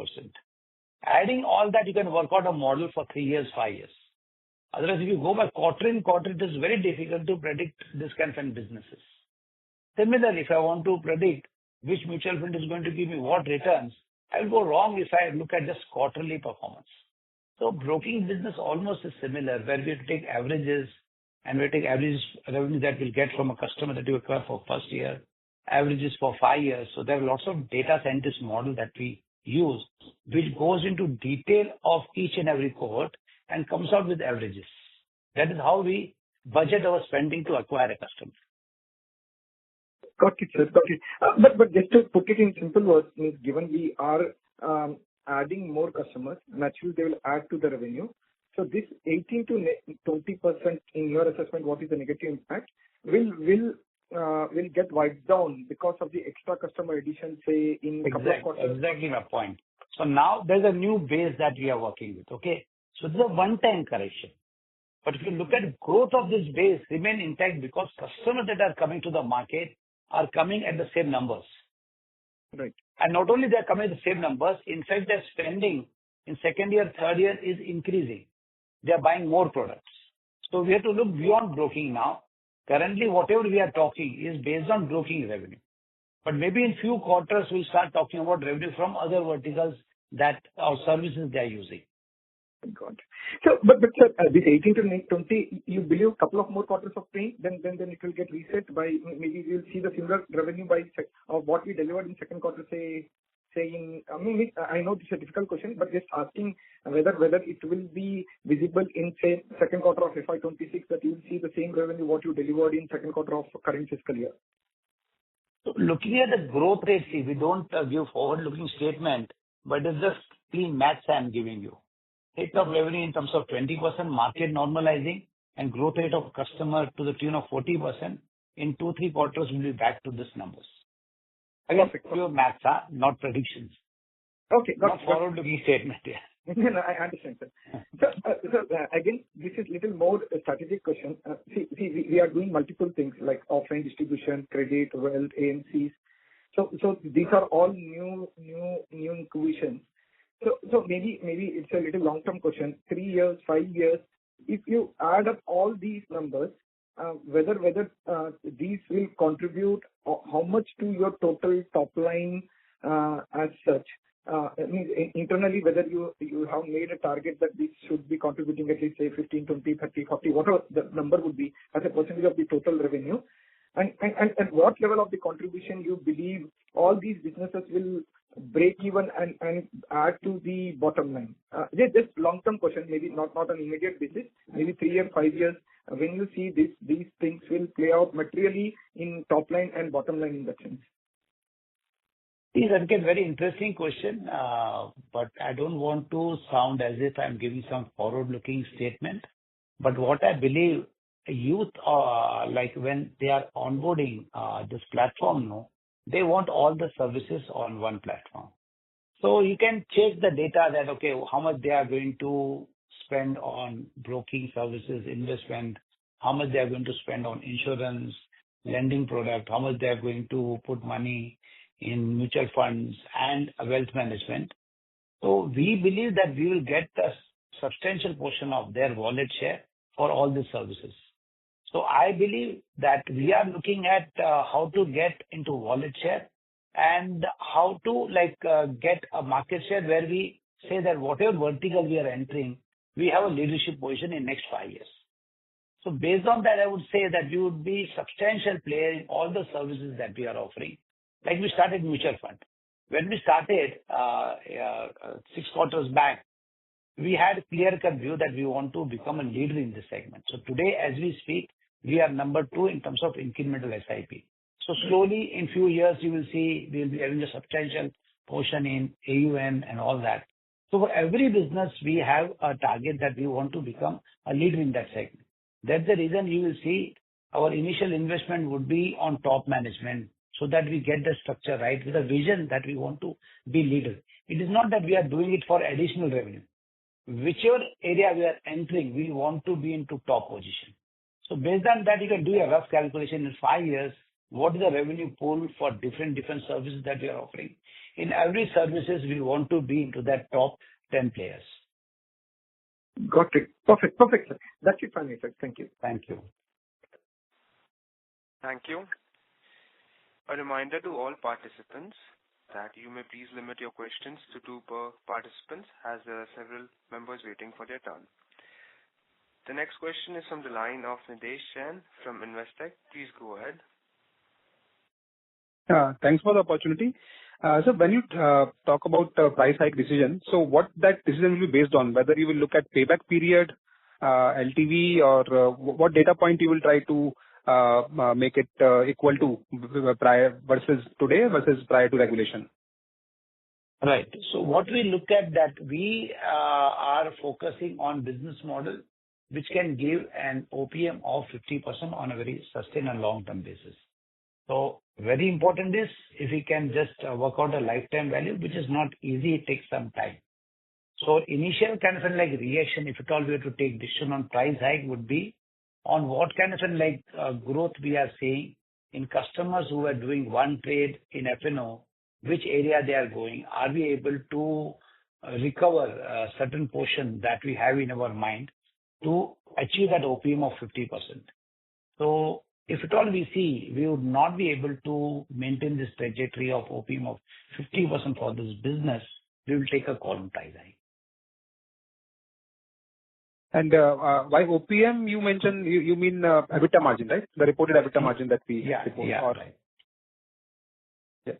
Adding all that, you can work out a model for 3 years, 5 years. Otherwise, if you go by quarter in quarter, it is very difficult to predict this kind of businesses. Similarly, if I want to predict which mutual fund is going to give me what returns, I will go wrong if I look at just quarterly performance. So broking business almost is similar, where we have to take averages and we take average revenue that we'll get from a customer that you acquire for first year, averages for 5 years. So there are lots of data scientist model that we use, which goes into detail of each and every cohort and comes out with averages. That is how we budget our spending to acquire a customer. Got it, sir. Got it. But just to put it in simple words, means given we are adding more customers, naturally they will add to the revenue. So this 18 to 20% in your assessment, what is the negative impact, will get wiped down because of the extra customer addition, say in a couple of quarters. Exactly my point. So now there's a new base that we are working with. Okay. So this is a one-time correction. But if you look at growth of this base remain intact because customers that are coming to the market are coming at the same numbers. Right. And not only they are coming at the same numbers, in fact, their spending in second year, third year is increasing. They are buying more products. So we have to look beyond broking now. Currently, whatever we are talking is based on broking revenue. But maybe in few quarters, we'll start talking about revenue from other verticals that our services they are using. God. So, but sir, this 18 to 20, you believe a couple of more quarters of pain, then it will get reset by maybe we'll see the similar revenue by of what we delivered in second quarter, I know this is a difficult question, but just asking whether it will be visible in say second quarter of FY26 that you will see the same revenue what you delivered in second quarter of current fiscal year. So looking at the growth rate, see, we don't give forward-looking statement, but it's just clean maths I'm giving you. Rate of revenue in terms of 20% market normalizing and growth rate of customer to the tune of 40%. In 2-3 quarters, we'll be back to these numbers. Again, pure maths, not predictions. Okay, not forward-looking statement. Yeah. No, I understand, sir. So again, this is little more a strategic question. See, we are doing multiple things like offline distribution, credit, wealth, AMCs. So these are all new inquisitions. So maybe it's a little long-term question. 3 years, 5 years. If you add up all these numbers, whether these will contribute how much to your total top line as such. I mean, internally, whether you have made a target that this should be contributing at least say 15, 20, 30, 40, whatever the number would be as a percentage of the total revenue. And at what level of the contribution you believe all these businesses will break even and add to the bottom line? Just long-term question, maybe not on immediate basis, maybe 3 years, 5 years, when you see these things will play out materially in top line and bottom line in that sense. Please, Aniket, very interesting question, but I don't want to sound as if I'm giving some forward-looking statement. But what I believe, youth, like when they are onboarding this platform, they want all the services on one platform. So you can check the data that, okay, how much they are going to spend on broking services, investment, how much they are going to spend on insurance, lending product, how much they are going to put money in mutual funds and wealth management. So we believe that we will get the substantial portion of their wallet share for all the services. So I believe that we are looking at how to get into wallet share and how to get a market share where we say that whatever vertical we are entering, we have a leadership position in next 5 years. So based on that, I would say that we would be substantial player in all the services that we are offering. Like we started mutual fund. When we started 6 quarters back, we had a clear-cut view that we want to become a leader in this segment. So today, as we speak, we are number 2 in terms of incremental SIP. So slowly, in few years, you will see we will be having a substantial portion in AUM and all that. So for every business, we have a target that we want to become a leader in that segment. That's the reason you will see our initial investment would be on top management so that we get the structure right with a vision that we want to be leader. It is not that we are doing it for additional revenue. Whichever area we are entering, we want to be into top position. So based on that, you can do a rough calculation in 5 years. What is the revenue pool for different services that we are offering? In every services, we want to be into that top 10 players. Got it. Perfect, sir. That's it from me, sir. Thank you. Thank you. Thank you. A reminder to all participants that you may please limit your questions to 2 per participant, as there are several members waiting for their turn. The next question is from the line of Nidesh Jain from Investec. Please go ahead. Thanks for the opportunity. So when you talk about price hike decision, so what that decision will be based on? Whether you will look at payback period, LTV, or what data point you will try to make it equal to prior versus today versus prior to regulation? Right. So what we look at that we are focusing on business model which can give an OPM of 50% on a very sustained and long-term basis. So very important is if we can just work out a lifetime value, which is not easy, it takes some time. So initial kind of reaction, if at all we were to take decision on price hike, would be on what kind of growth we are seeing in customers who are doing one trade in F&O, which area they are going. Are we able to recover a certain portion that we have in our mind to achieve that OPM of 50%? So if at all we see we would not be able to maintain this trajectory of OPM of 50% for this business, we will take a call on price hike. And by OPM, you mentioned, you mean EBITDA margin, right? The reported EBITDA margin that we report. Yeah, right. Yeah.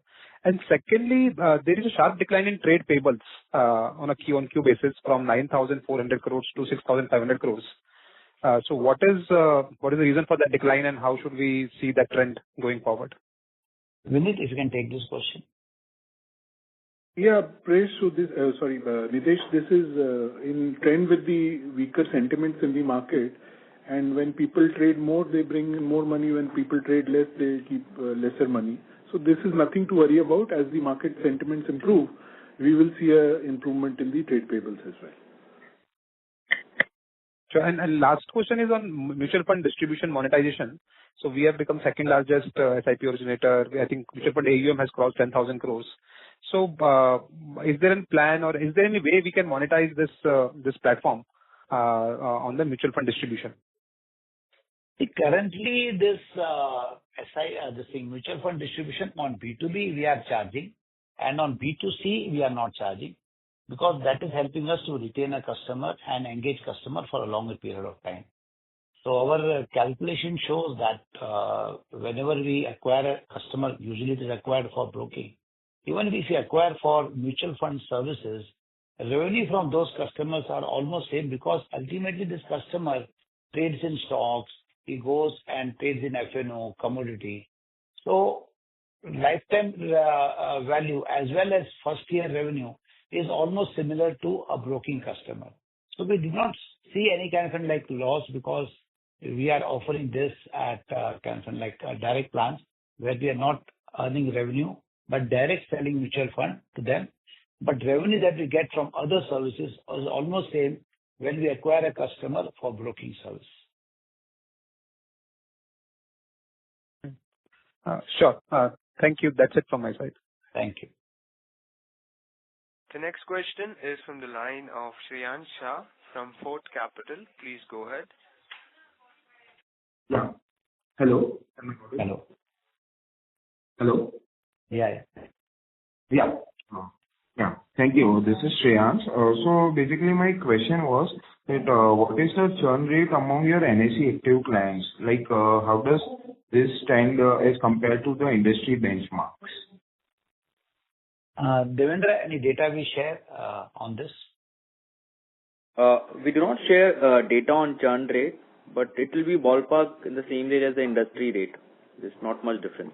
And secondly, there is a sharp decline in trade payables on a Q-on-Q basis from 9,400 crores to 6,500 crores. So what is the reason for that decline, and how should we see that trend going forward? Vinit, if you can take this question. Yeah, Prayesh, so this, Nidesh, this is in trend with the weaker sentiments in the market. And when people trade more, they bring in more money. When people trade less, they keep lesser money. So this is nothing to worry about. As the market sentiments improve, we will see an improvement in the trade payables as well. Sure. And last question is on mutual fund distribution monetization. So we have become second largest SIP originator. I think mutual fund AUM has crossed 10,000 crores. So is there a plan, or is there any way we can monetize this platform on the mutual fund distribution? Currently, this mutual fund distribution on B2B we are charging, and on B2C we are not charging, because that is helping us to retain a customer and engage customer for a longer period of time. So our calculation shows that whenever we acquire a customer, usually it is acquired for broking. Even if we acquire for mutual fund services, revenue from those customers are almost same, because ultimately this customer trades in stocks, he goes and trades in F&O, commodity. So lifetime value as well as first year revenue is almost similar to a broking customer. So we do not see any kind of loss, because we are offering this at direct plans where we are not earning revenue, but direct selling mutual fund to them. But revenue that we get from other services is almost same when we acquire a customer for broking service. Sure. Thank you. That's it from my side. Thank you. The next question is from the line of Shreyansh Shah from Fort Capital. Please go ahead. Yeah. Hello. Am I audible? Hello. Hello. Yeah. Yeah. Yeah. Thank you. This is Shreyans. So basically my question was that what is the churn rate among your NSE active clients? Like how does this stand as compared to the industry benchmarks? Devendra, any data we share on this? We do not share data on churn rate, but it will be ballpark in the same rate as the industry rate. There's not much difference.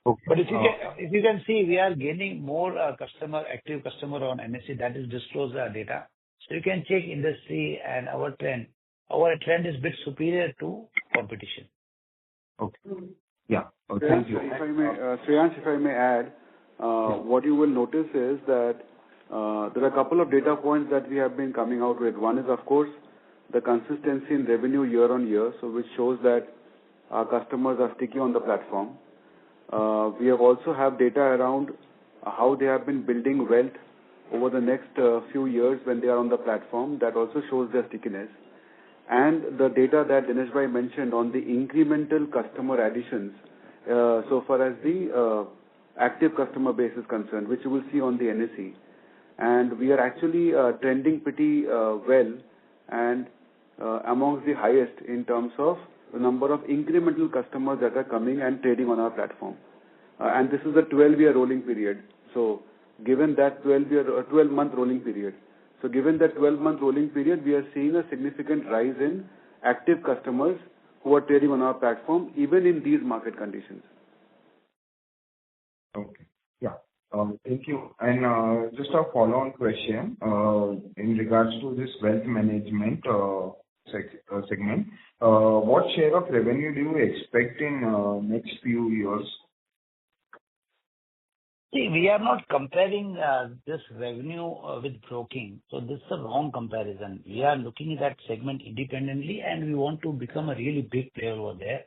Okay. But if you can see, we are gaining more active customer on NSE. That is disclosed data. So you can check industry and our trend. Our trend is a bit superior to competition. Okay. Yeah. Thank you. Shreyans, if I may add, what you will notice is that there are a couple of data points that we have been coming out with. One is, of course, the consistency in revenue year on year, so which shows that our customers are sticky on the platform. We have also have data around how they have been building wealth over the next few years when they are on the platform. That also shows their stickiness. And the data that Dinesh Bhai mentioned on the incremental customer additions, so far as the active customer base is concerned, which you will see on the NSE. And we are actually trending pretty well and amongst the highest in terms of the number of incremental customers that are coming and trading on our platform. And this is a 12-year rolling period. So given that 12-month rolling period. So given that 12-month rolling period, we are seeing a significant rise in active customers who are trading on our platform, even in these market conditions. Okay. Yeah. Thank you. And just a follow-on question in regards to this wealth management segment. What share of revenue do you expect in next few years? See, we are not comparing this revenue with broking. So this is a wrong comparison. We are looking at that segment independently and we want to become a really big player over there.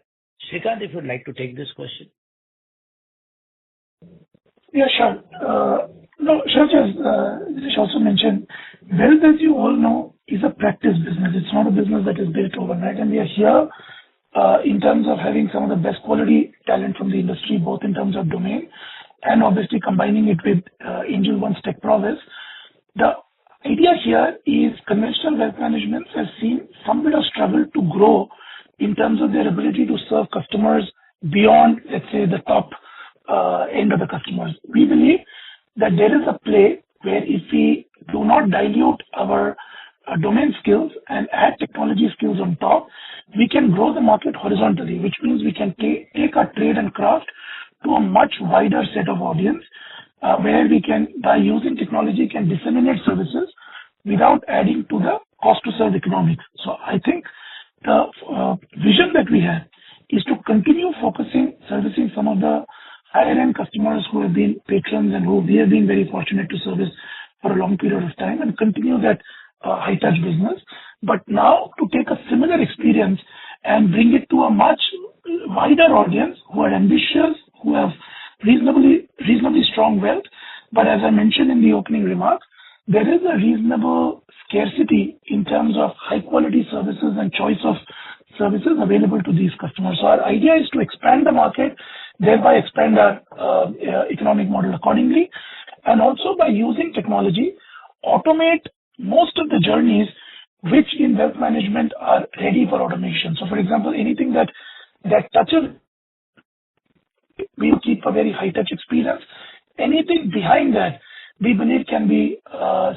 Shrikant, if you'd like to take this question. Yeah, sure. No, sure, as Dinesh also mentioned, wealth, as you all know, is a practice business. It's not a business that is built overnight. And we are here in terms of having some of the best quality talent from the industry, both in terms of domain and obviously combining it with Angel One's tech prowess. The idea here is conventional wealth management has seen some bit of struggle to grow in terms of their ability to serve customers beyond, let's say, the top end of the customers. We believe that there is a play where if we do not dilute our domain skills and add technology skills on top, we can grow the market horizontally, which means we can take our trade and craft to a much wider set of audience, where we can, by using technology, can disseminate services without adding to the cost to serve economics. So I think the vision that we have is to continue servicing some of the higher end customers who have been patrons and who we have been very fortunate to service for a long period of time and continue that high touch business. But now to take a similar experience and bring it to a much wider audience who are ambitious, who have reasonably strong wealth. But as I mentioned in the opening remarks, there is a reasonable scarcity in terms of high quality services and choice of services available to these customers. So our idea is to expand the market, thereby expand our economic model accordingly, and also by using technology, automate most of the journeys which in wealth management are ready for automation. So for example, anything that touches, we'll keep a very high touch experience. Anything behind that, we believe can be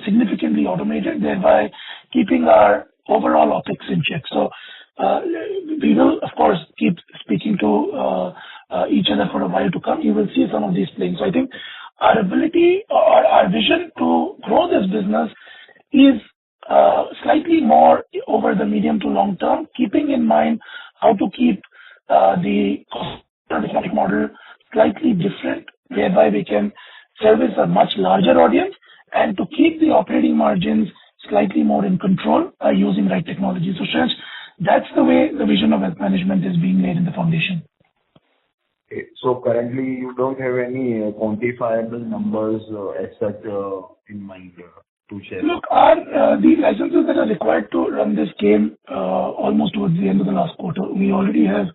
significantly automated, thereby keeping our overall OPEX in check. So we will, of course, keep speaking to each other for a while to come. You will see some of these things. So I think our ability or our vision to grow this business is slightly more over the medium to long term, keeping in mind how to keep the economic model slightly different, whereby we can service a much larger audience and to keep the operating margins slightly more in control by using right technology. So Shreyansh, that's the way the vision of wealth management is being laid in the foundation. Okay. So currently you don't have any quantifiable numbers as such in mind. to share? Look, the licenses that are required to run this came almost towards the end of the last quarter. We already have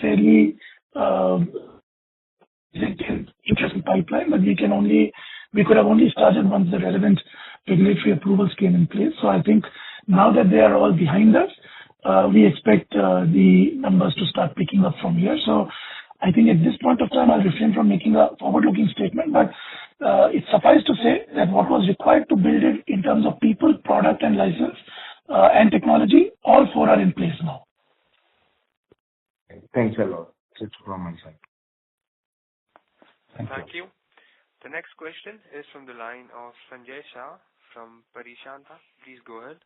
fairly interesting pipeline, but we could have only started once the relevant regulatory approvals came in place. So I think now that they are all behind us, we expect the numbers to start picking up from here. So I think at this point of time, I'll refrain from making a forward-looking statement, but it's suffice to say that what was required to build it in terms of people, product, and license and technology, all four are in place now. Thanks a lot. That's from my side. Thank you. The next question is from the line of Sanjay Shah from Parishanta. Please go ahead.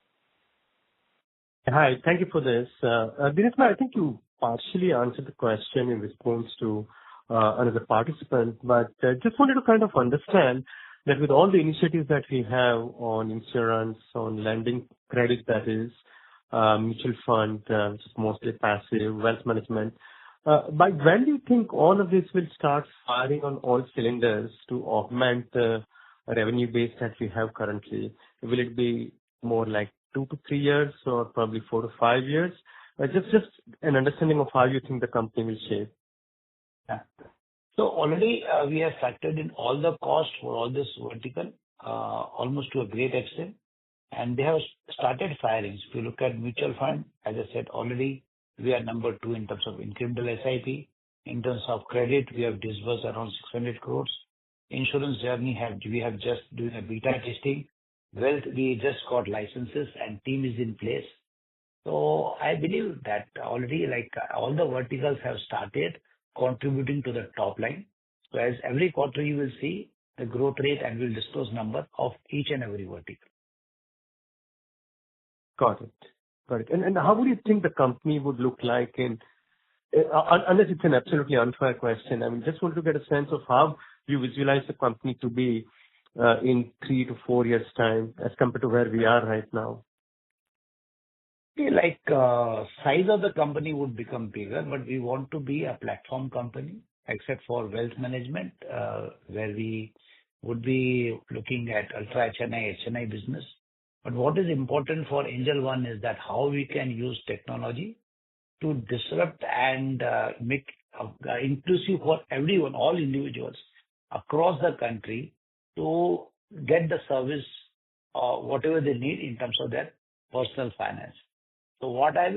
Hi, thank you for this. Dinesh, I think you partially answered the question in response to another participant, but just wanted to kind of understand that with all the initiatives that we have on insurance, on lending credit, that is, mutual fund, which is mostly passive, wealth management, by when do you think all of this will start firing on all cylinders to augment the revenue base that we have currently? Will it be more like 2 to 3 years or probably 4 to 5 years? Just an understanding of how you think the company will shape. Yeah. So already we have factored in all the costs for all this vertical, almost to a great extent, and they have started firing. If you look at mutual fund, as I said already, we are number 2 in terms of incremental SIP. In terms of credit, we have disbursed around 600 crores. Insurance journey, we have just doing a beta testing. Wealth, we just got licenses and team is in place. So I believe that already all the verticals have started contributing to the top line. So as every quarter you will see the growth rate and we'll disclose number of each and every vertical. Got it. And how would you think the company would look like unless it's an absolutely unfair question, I mean, just want to get a sense of how you visualize the company to be in 3 to 4 years' time as compared to where we are right now? Size of the company would become bigger, but we want to be a platform company, except for wealth management, where we would be looking at ultra HNI business. But what is important for Angel One is that how we can use technology to disrupt and make inclusive for everyone, all individuals across the country to get the service whatever they need in terms of their personal finance. So what I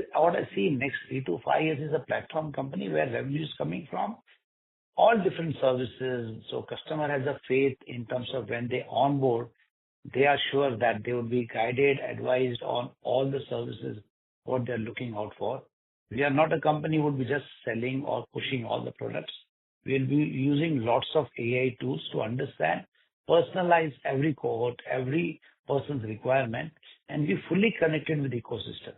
see in next 3 to 5 years is a platform company where revenue is coming from all different services. So customer has a faith in terms of when they onboard, they are sure that they will be guided, advised on all the services, what they're looking out for. We are not a company who would be just selling or pushing all the products. We'll be using lots of AI tools to understand, personalize every cohort, every person's requirement, and be fully connected with the ecosystem.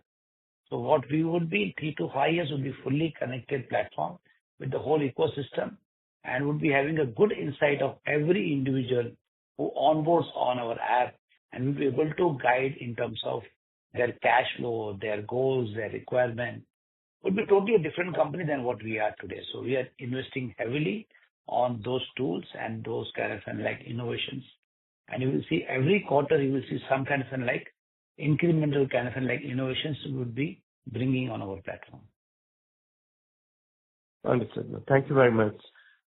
So what we would be in 3 to 5 years would be fully connected platform with the whole ecosystem and would be having a good insight of every individual who onboards on our app, and we'll be able to guide in terms of their cash flow, their goals, their requirement. Would be totally a different company than what we are today. So we are investing heavily on those tools and those kind of innovations. And you will see every quarter, you will see some kind of incremental kind of innovations we would be bringing on our platform. Understood. Thank you very much.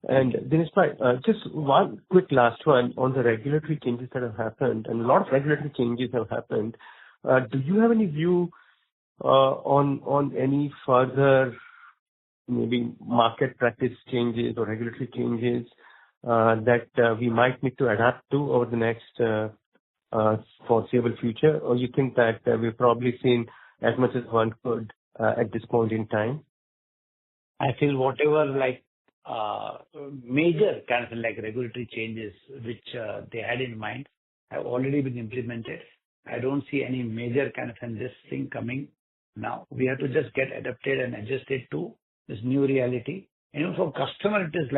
And Dinesh, just one quick last one on the regulatory changes that have happened, and a lot of regulatory changes have happened. Do you have any view on any further maybe market practice changes or regulatory changes that we might need to adapt to over the next foreseeable future? Or you think that we've probably seen as much as one could at this point in time? I feel whatever major kind of regulatory changes which they had in mind have already been implemented. I don't see any major kind of this thing coming now. We have to just get adapted and adjusted to this new reality. And for customer, it is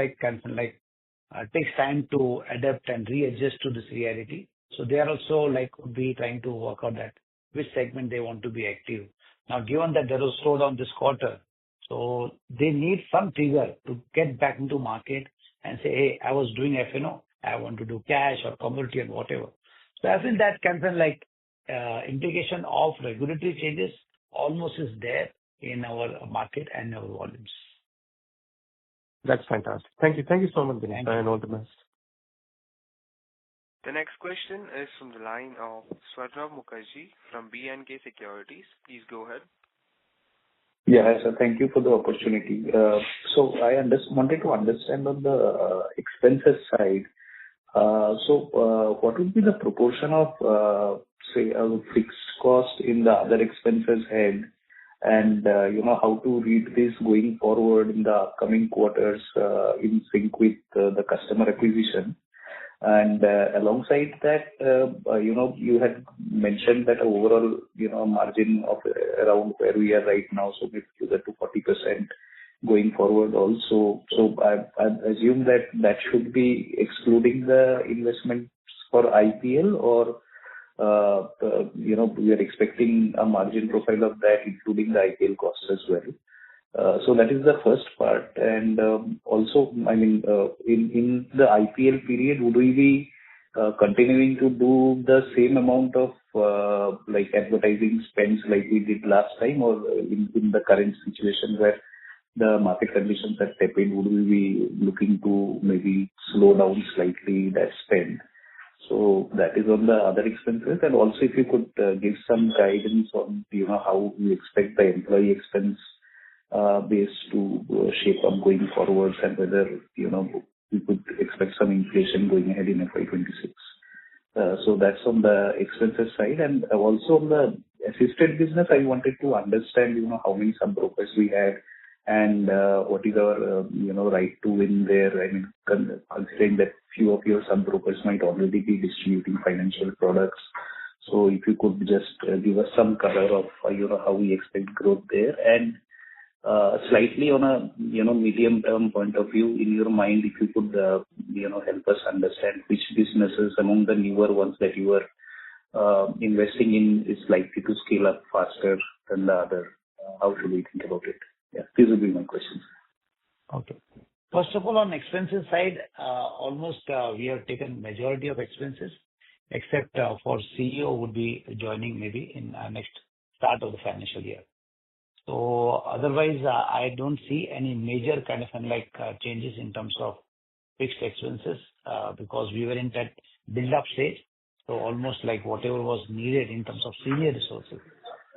takes time to adapt and readjust to this reality. So they are also would be trying to work on that, which segment they want to be active. Now, given that there was slowdown this quarter, so they need some trigger to get back into market and say, hey, I was doing F&O, I want to do cash or commodity and whatever. So I think that kind of like implication of regulatory changes almost is there in our market and our volumes. That's fantastic. Thank you. Thank you so much, Dinesh, and all the best. The next question is from the line of Swarnabh Mukherjee from B&K Securities. Please go ahead. Yeah, hi, sir. Thank you for the opportunity. So I wanted to understand on the expenses side. What would be the proportion of, say, a fixed cost in the other expenses head, and how to read this going forward in the upcoming quarters in sync with the customer acquisition? And alongside that, you had mentioned that overall, margin of around where we are right now, so maybe closer to 40% going forward also. So I assume that should be excluding the investments for IPL, or we are expecting a margin profile of that, including the IPL costs as well. So that is the first part. And also, I mean, in the IPL period, would we be continuing to do the same amount of like advertising spends like we did last time, or in the current situation where the market conditions are tepid, would we be looking to maybe slow down slightly that spend? So that is on the other expenses. And also, if you could give some guidance on, how you expect the employee expense base to shape up going forwards, and whether, we could expect some inflation going ahead in FY26. So that's on the expenses side. And also on the assisted business, I wanted to understand, how many sub-brokers we had, and what is our, right to win there. I mean, considering that few of your sub-brokers might already be distributing financial products. So if you could just give us some color of, how we expect growth there. And slightly on a, medium-term point of view, in your mind, if you could, help us understand which businesses among the newer ones that you are investing in is likely to scale up faster than the other. How should we think about it? Yeah, these would be my questions. Okay. First of all, on expenses side, almost we have taken majority of expenses, except for CEO would be joining maybe in next start of the financial year. So otherwise, I don't see any major kind of changes in terms of fixed expenses because we were in that build-up stage. So almost like whatever was needed in terms of senior resources.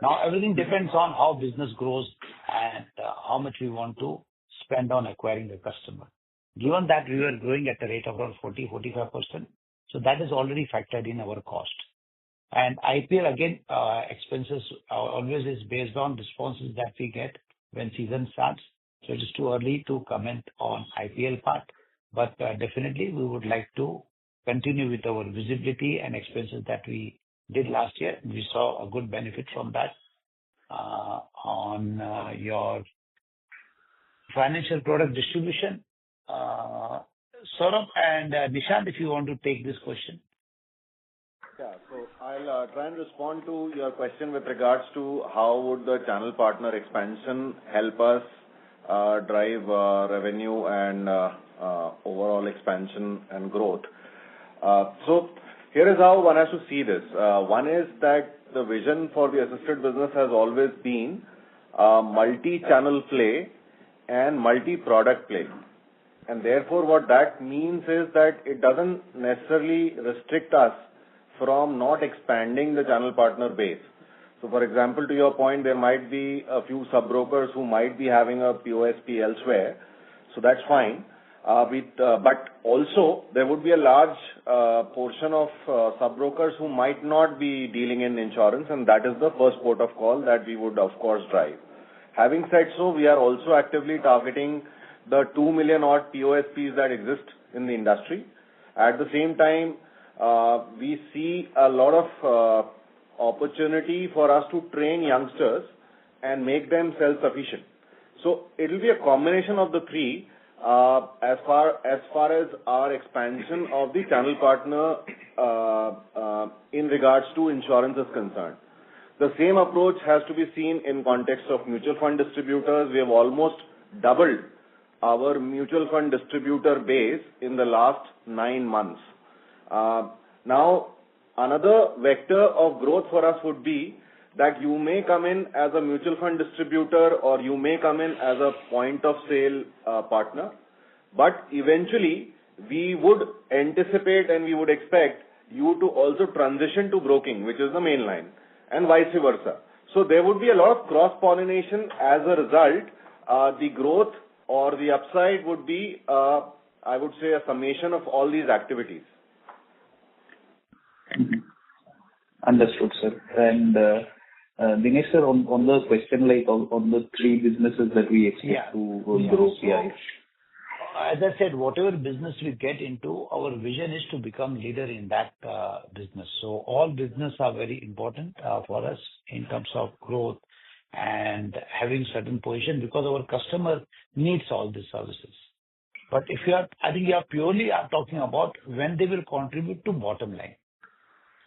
Now everything depends on how business grows and how much we want to spend on acquiring the customer. Given that we were growing at a rate of around 40-45%, so that is already factored in our cost. And IPL again, expenses always is based on responses that we get when season starts. So it is too early to comment on IPL part, but definitely we would like to continue with our visibility and expenses that we did last year. We saw a good benefit from that. On your financial product distribution, Saurabh and Nishant, if you want to take this question. Yeah, so I'll try and respond to your question with regards to how would the channel partner expansion help us drive revenue and overall expansion and growth. So here is how one has to see this. One is that the vision for the assisted business has always been multi-channel play and multi-product play. And therefore, what that means is that it doesn't necessarily restrict us from not expanding the channel partner base. So, for example, to your point, there might be a few sub-brokers who might be having a POSP elsewhere. So that's fine. But also, there would be a large portion of sub-brokers who might not be dealing in insurance, and that is the first port of call that we would, of course, drive. Having said so, we are also actively targeting the 2 million odd POSPs that exist in the industry. At the same time, we see a lot of opportunity for us to train youngsters and make them self-sufficient. So it will be a combination of the three. As far as our expansion of the channel partner in regards to insurance is concerned. The same approach has to be seen in context of mutual fund distributors. We have almost doubled our mutual fund distributor base in the last 9 months. Now, Another vector of growth for us would be that you may come in as a mutual fund distributor or you may come in as a point of sale partner. But eventually, we would anticipate and we would expect you to also transition to broking, which is the main line, and vice versa. So there would be a lot of cross-pollination. As a result, the growth or the upside would be, I would say, a summation of all these activities. Understood, sir. And Dinesh, sir, on the question, like on the three businesses that we expect to grow. As I said, whatever business we get into, our vision is to become leader in that business. So all business are very important for us in terms of growth and having certain position because our customer needs all these services. But if you are, I think you are purely talking about when they will contribute to bottom line.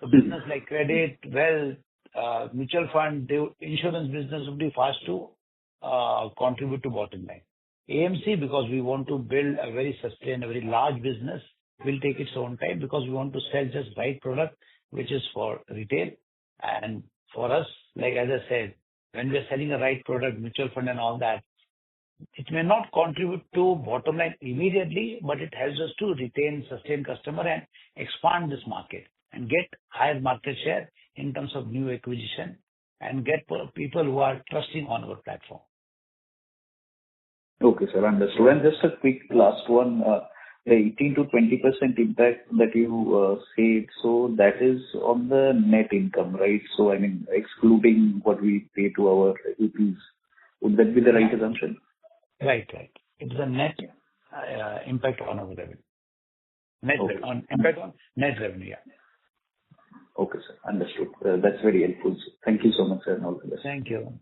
So business like credit, wealth, mutual fund, insurance business would be fast to contribute to bottom line. AMC, because we want to build a very sustainable, very large business, will take its own time because we want to sell just right product, which is for retail. And for us, like as I said, when we are selling a right product, mutual fund and all that, it may not contribute to bottom line immediately, but it helps us to retain, sustain customer and expand this market and get higher market share in terms of new acquisition and get people who are trusting on our platform. Okay, sir, understood. And just a quick last one, the 18 to 20% impact that you said, so that is on the net income, right? So, I mean, excluding what we pay to our EPs. Would that be the right assumption? Right. It's a net impact on our revenue. Impact on net revenue, yeah. Okay, sir. Understood. That's very helpful. Thank you so much, sir, and all the best. Thank you.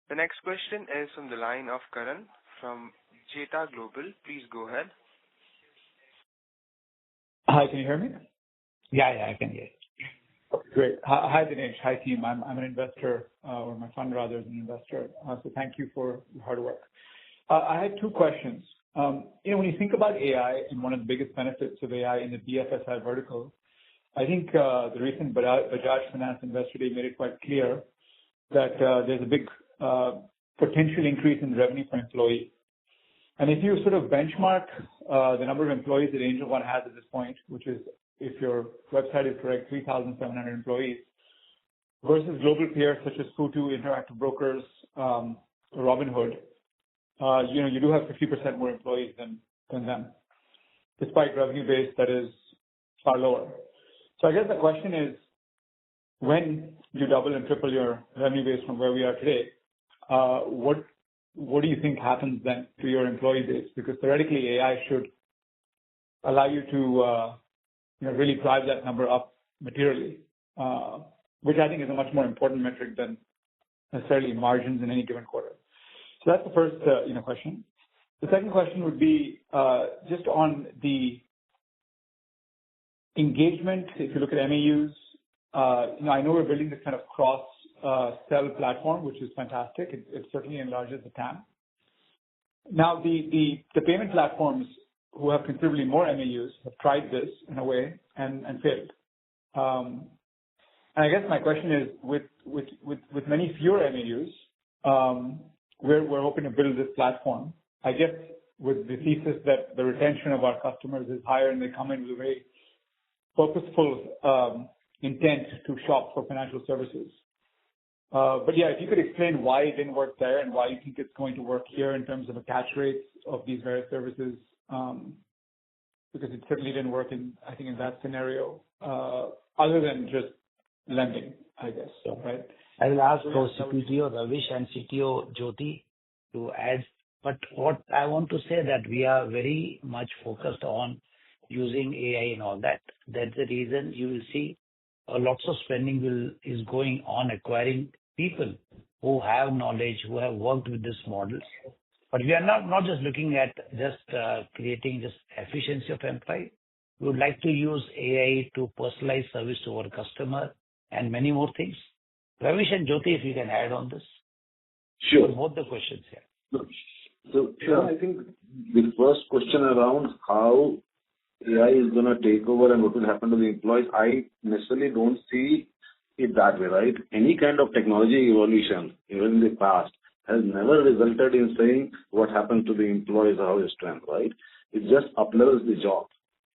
The next question is from the line of Karan from Jeta Global. Please go ahead. Hi, can you hear me? Yeah, I can hear you. Great. Hi, Dinesh. Hi, team. I'm an investor, or my fund rather is an investor. So thank you for your hard work. I had two questions. When you think about AI and one of the biggest benefits of AI in the BFSI vertical, I think the recent Bajaj Finance Investor Day made it quite clear that there's a big potential increase in revenue per employee. And if you sort of benchmark the number of employees that Angel One has at this point, which is, if your website is correct, 3,700 employees, versus global peers such as Futu, Interactive Brokers, Robinhood, you do have 50% more employees than them, despite revenue base that is far lower. So I guess the question is, when you double and triple your revenue base from where we are today, what do you think happens then to your employee base? Because theoretically, AI should allow you to really drive that number up materially, which I think is a much more important metric than necessarily margins in any given quarter. So that's the first question. The second question would be just on the engagement. If you look at MAUs, I know we're building this kind of cross-sell platform, which is fantastic. It certainly enlarges the TAM. Now, the payment platforms who have considerably more MAUs have tried this in a way and failed. And I guess my question is, with many fewer MAUs, we're hoping to build this platform. I guess with the thesis that the retention of our customers is higher and they come in with a very purposeful intent to shop for financial services. But yeah, if you could explain why it didn't work there and why you think it's going to work here in terms of attach rates of these various services, because it certainly didn't work in that scenario, other than just lending, I guess. So, right? I will ask both CPTO Ravish and CTO Jyoti to add. But what I want to say that we are very much focused on using AI and all that. That's the reason you will see lots of spending is going on acquiring people who have knowledge, who have worked with these models. But we are not just looking at just creating just efficiency of employee. We would like to use AI to personalize service to our customer and many more things. Ravish and Jyoti, if you can add on this. Sure. For both the questions here. So, I think the first question around how AI is going to take over and what will happen to the employees, I necessarily don't see it that way, right? Any kind of technology evolution, even in the past, has never resulted in saying what happens to the employees or how is strength, right? It just uplevels the job.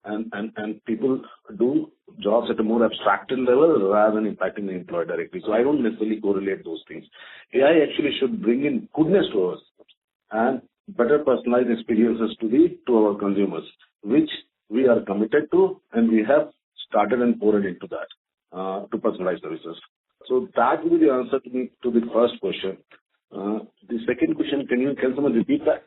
And people do jobs at a more abstracted level rather than impacting the employee directly. So I don't necessarily correlate those things. AI actually should bring in goodness to us and better personalized experiences to our consumers, which we are committed to, and we have started and poured into that to personalized services. So that will be the answer to the first question. The second question, can someone repeat that?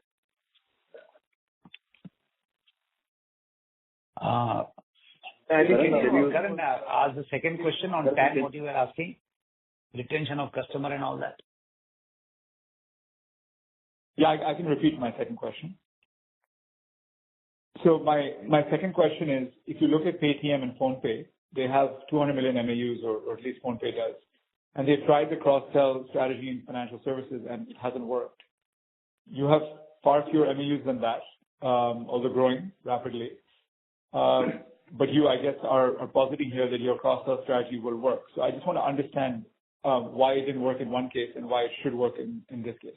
Karan, ask the second question on TAN, what you were asking, retention of customer and all that. Yeah, I can repeat my second question. So my second question is, if you look at Paytm and PhonePe, they have 200 million MAUs, or at least PhonePe does, and they've tried the cross-sell strategy in financial services, and it hasn't worked. You have far fewer MAUs than that, although growing rapidly. But you, I guess, are positing here that your cross-sell strategy will work. So I just want to understand why it didn't work in one case and why it should work in this case.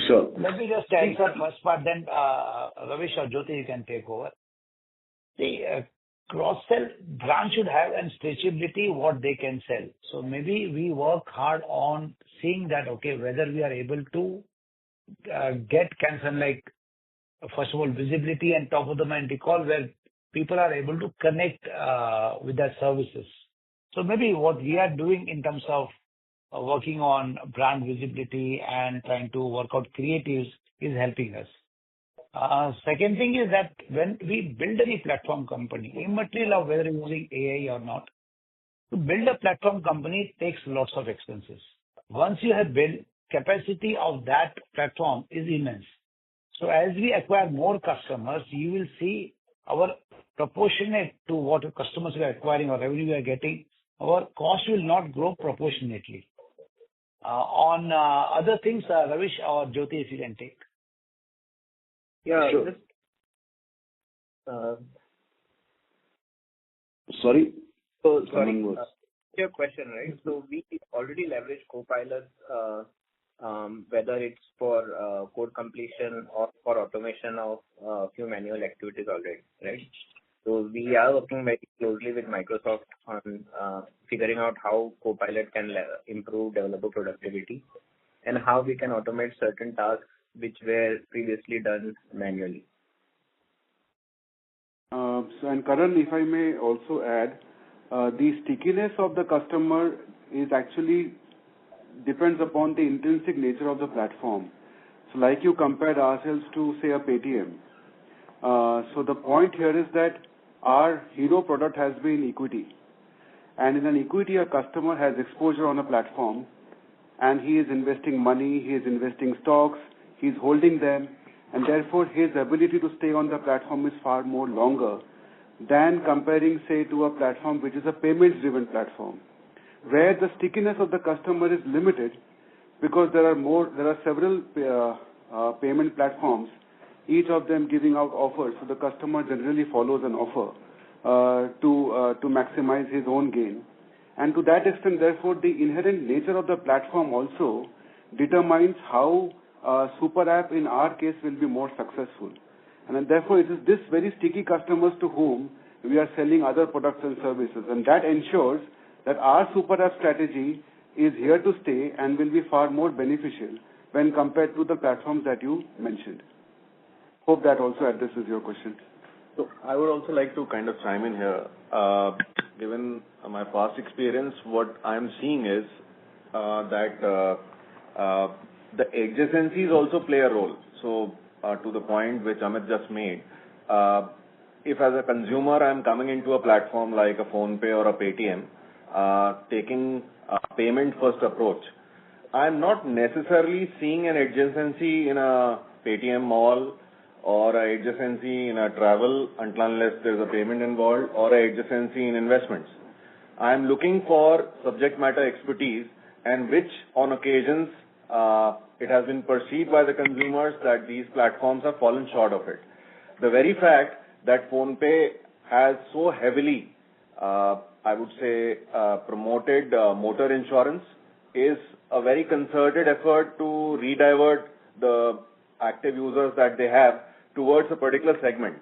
Sure. Let me just answer first part, then Ravish or Jyoti, you can take over. The cross-sell brand should have and stretchability what they can sell. So maybe we work hard on seeing that, okay, whether we are able to get cancer like, first of all, visibility and top of the mind recall where people are able to connect with their services. So maybe what we are doing in terms of working on brand visibility and trying to work out creatives is helping us. Second thing is that when we build any platform company, immaterial of whether you're using AI or not, to build a platform company takes lots of expenses. Once you have built, capacity of that platform is immense. So as we acquire more customers, you will see our proportionate to what customers we are acquiring or revenue we are getting, our cost will not grow proportionately. On other things, Ravish or Jyoti, if you can take. Yeah. Sure. Sorry. So sorry. Your question, right? So we already leverage Copilot, whether it's for code completion or for automation of few manual activities already, right? So we are working very closely with Microsoft on figuring out how Copilot can improve developer productivity and how we can automate certain tasks which were previously done manually. And Karan, if I may also add, the stickiness of the customer is actually depends upon the intrinsic nature of the platform. So like you compared ourselves to, say, a Paytm. So the point here is that our hero product has been equity. And in an equity, a customer has exposure on a platform and he is investing money, he is investing stocks, he is holding them, and therefore his ability to stay on the platform is far more longer than comparing, say, to a platform which is a payments-driven platform, where the stickiness of the customer is limited because there are several payment platforms, each of them giving out offers, so the customer generally follows an offer to maximize his own gain. And to that extent, therefore, the inherent nature of the platform also determines how super app in our case will be more successful. And then therefore, it is this very sticky customers to whom we are selling other products and services. And that ensures that our super app strategy is here to stay and will be far more beneficial when compared to the platforms that you mentioned. Hope that also addresses your question. So I would also like to kind of chime in here. Given my past experience, what I'm seeing is that the adjacencies also play a role. So to the point which Amit just made, if as a consumer I'm coming into a platform like a PhonePe or a Paytm, taking a payment first approach, I'm not necessarily seeing an adjacency in a Paytm mall or a adjacency in a travel unless there's a payment involved, or a adjacency in investments. I'm looking for subject matter expertise, and which on occasions it has been perceived by the consumers that these platforms have fallen short of it. The very fact that PhonePe has so heavily, I would say, promoted motor insurance is a very concerted effort to redivert the active users that they have towards a particular segment.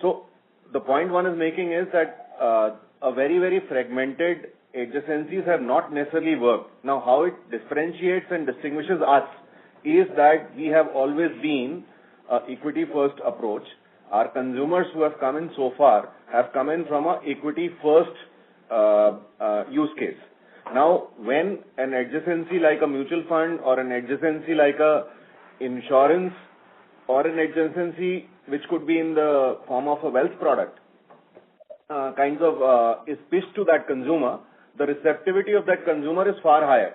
So the point one is making is that a very, very fragmented adjacencies have not necessarily worked. Now, how it differentiates and distinguishes us is that we have always been equity first approach. Our consumers who have come in so far have come in from a equity first use case. Now, when an adjacency like a mutual fund or an adjacency like a insurance or an adjacency which could be in the form of a wealth product is pitched to that consumer, the receptivity of that consumer is far higher.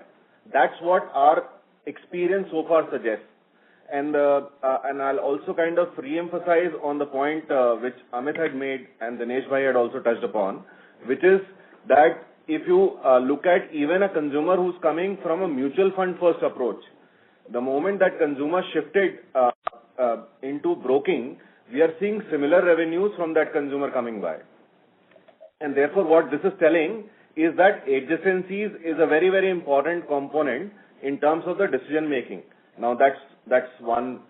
That's what our experience so far suggests. And I'll also kind of re-emphasize on the point which Amit had made and Dinesh Bhai had also touched upon, which is that if you look at even a consumer who's coming from a mutual fund first approach, the moment that consumer shifted into broking, we are seeing similar revenues from that consumer coming by. And therefore, what this is telling is that adjacencies is a very, very important component in terms of the decision making. Now, that's one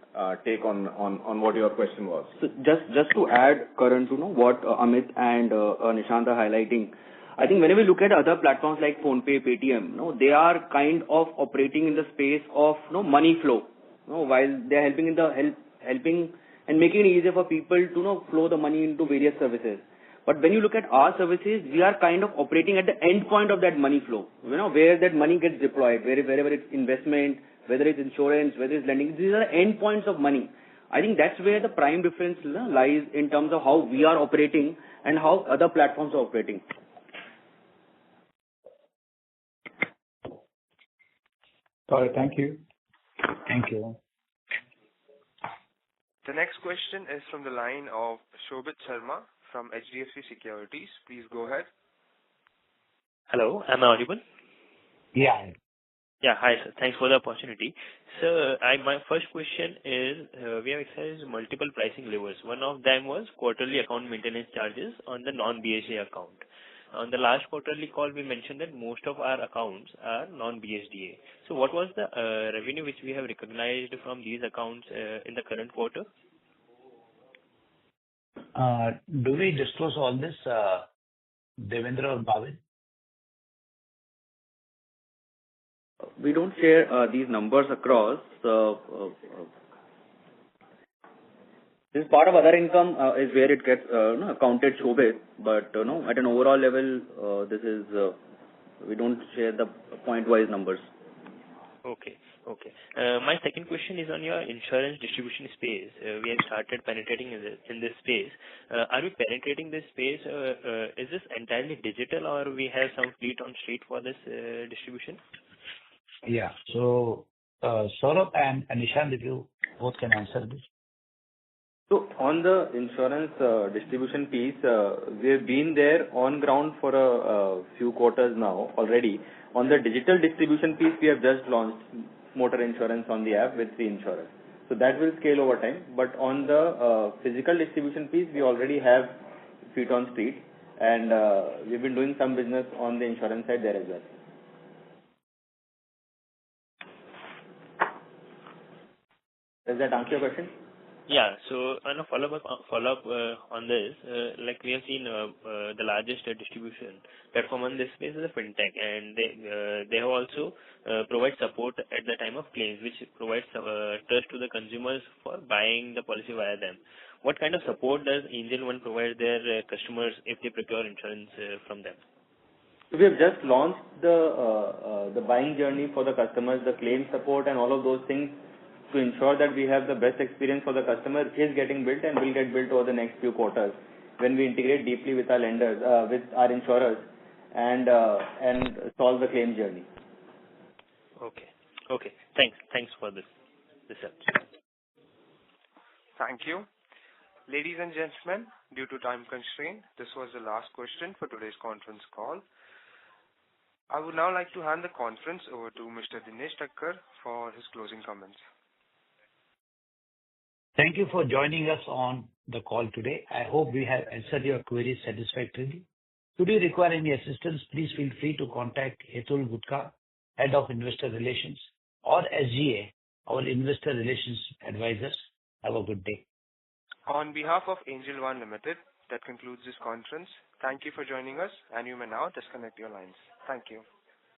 take on what your question was. So just to add, Karan, to know what Amit and Nishant are highlighting, I think whenever we look at other platforms like PhonePe, Paytm, they are kind of operating in the space of money flow, while they are helping and making it easier for people to flow the money into various services. But when you look at our services, we are kind of operating at the end point of that money flow, where that money gets deployed, wherever it's investment, whether it's insurance, whether it's lending. These are the end points of money. I think that's where the prime difference lies in terms of how we are operating and how other platforms are operating. Got it. Thank you. Thank you. The next question is from the line of Shobhit Sharma from HDFC Securities. Please go ahead. Hello, am I audible? Yeah. Yeah, hi sir. Thanks for the opportunity. Sir, my first question is, we have exercised multiple pricing levers. One of them was quarterly account maintenance charges on the non-BSDA account. On the last quarterly call, we mentioned that most of our accounts are non-BSDA. So what was the revenue which we have recognized from these accounts in the current quarter? Do we disclose all this, Devendra or Bhavin? We don't share these numbers across. This part of other income is where it gets accounted, Shobhit, but at an overall level, this is we don't share the point-wise numbers. Okay. My second question is on your insurance distribution space. We have started penetrating in this space. Are we penetrating this space? Is this entirely digital, or we have some fleet on street for this distribution? Yeah. So, Saurabh and Nishant, if you both can answer this. So, on the insurance distribution piece, we have been there on ground for a few quarters now already. On the digital distribution piece, we have just launched motor insurance on the app with the insurers. So that will scale over time. But on the physical distribution piece, we already have feet on street, and we've been doing some business on the insurance side there as well. Does that answer your question? Yeah. So, on a follow-up on this, like we have seen the largest distribution platform on this space is a fintech, and they have also provide support at the time of claims, which provides trust to the consumers for buying the policy via them. What kind of support does Angel One provide their customers if they procure insurance from them? So we have just launched the buying journey for the customers, the claim support, and all of those things, to ensure that we have the best experience for the customer is getting built and will get built over the next few quarters when we integrate deeply with our lenders, with our insurers, and solve the claim journey. Okay. Thanks for this helps. Thank you. Ladies and gentlemen, due to time constraint, this was the last question for today's conference call. I would now like to hand the conference over to Mr. Dinesh Thakkar for his closing comments. Thank you for joining us on the call today. I hope we have answered your queries satisfactorily. Should you require any assistance, please feel free to contact Hetul Gutka, Head of Investor Relations, or SGA, our Investor Relations Advisors. Have a good day. On behalf of Angel One Limited, that concludes this conference. Thank you for joining us, and you may now disconnect your lines. Thank you.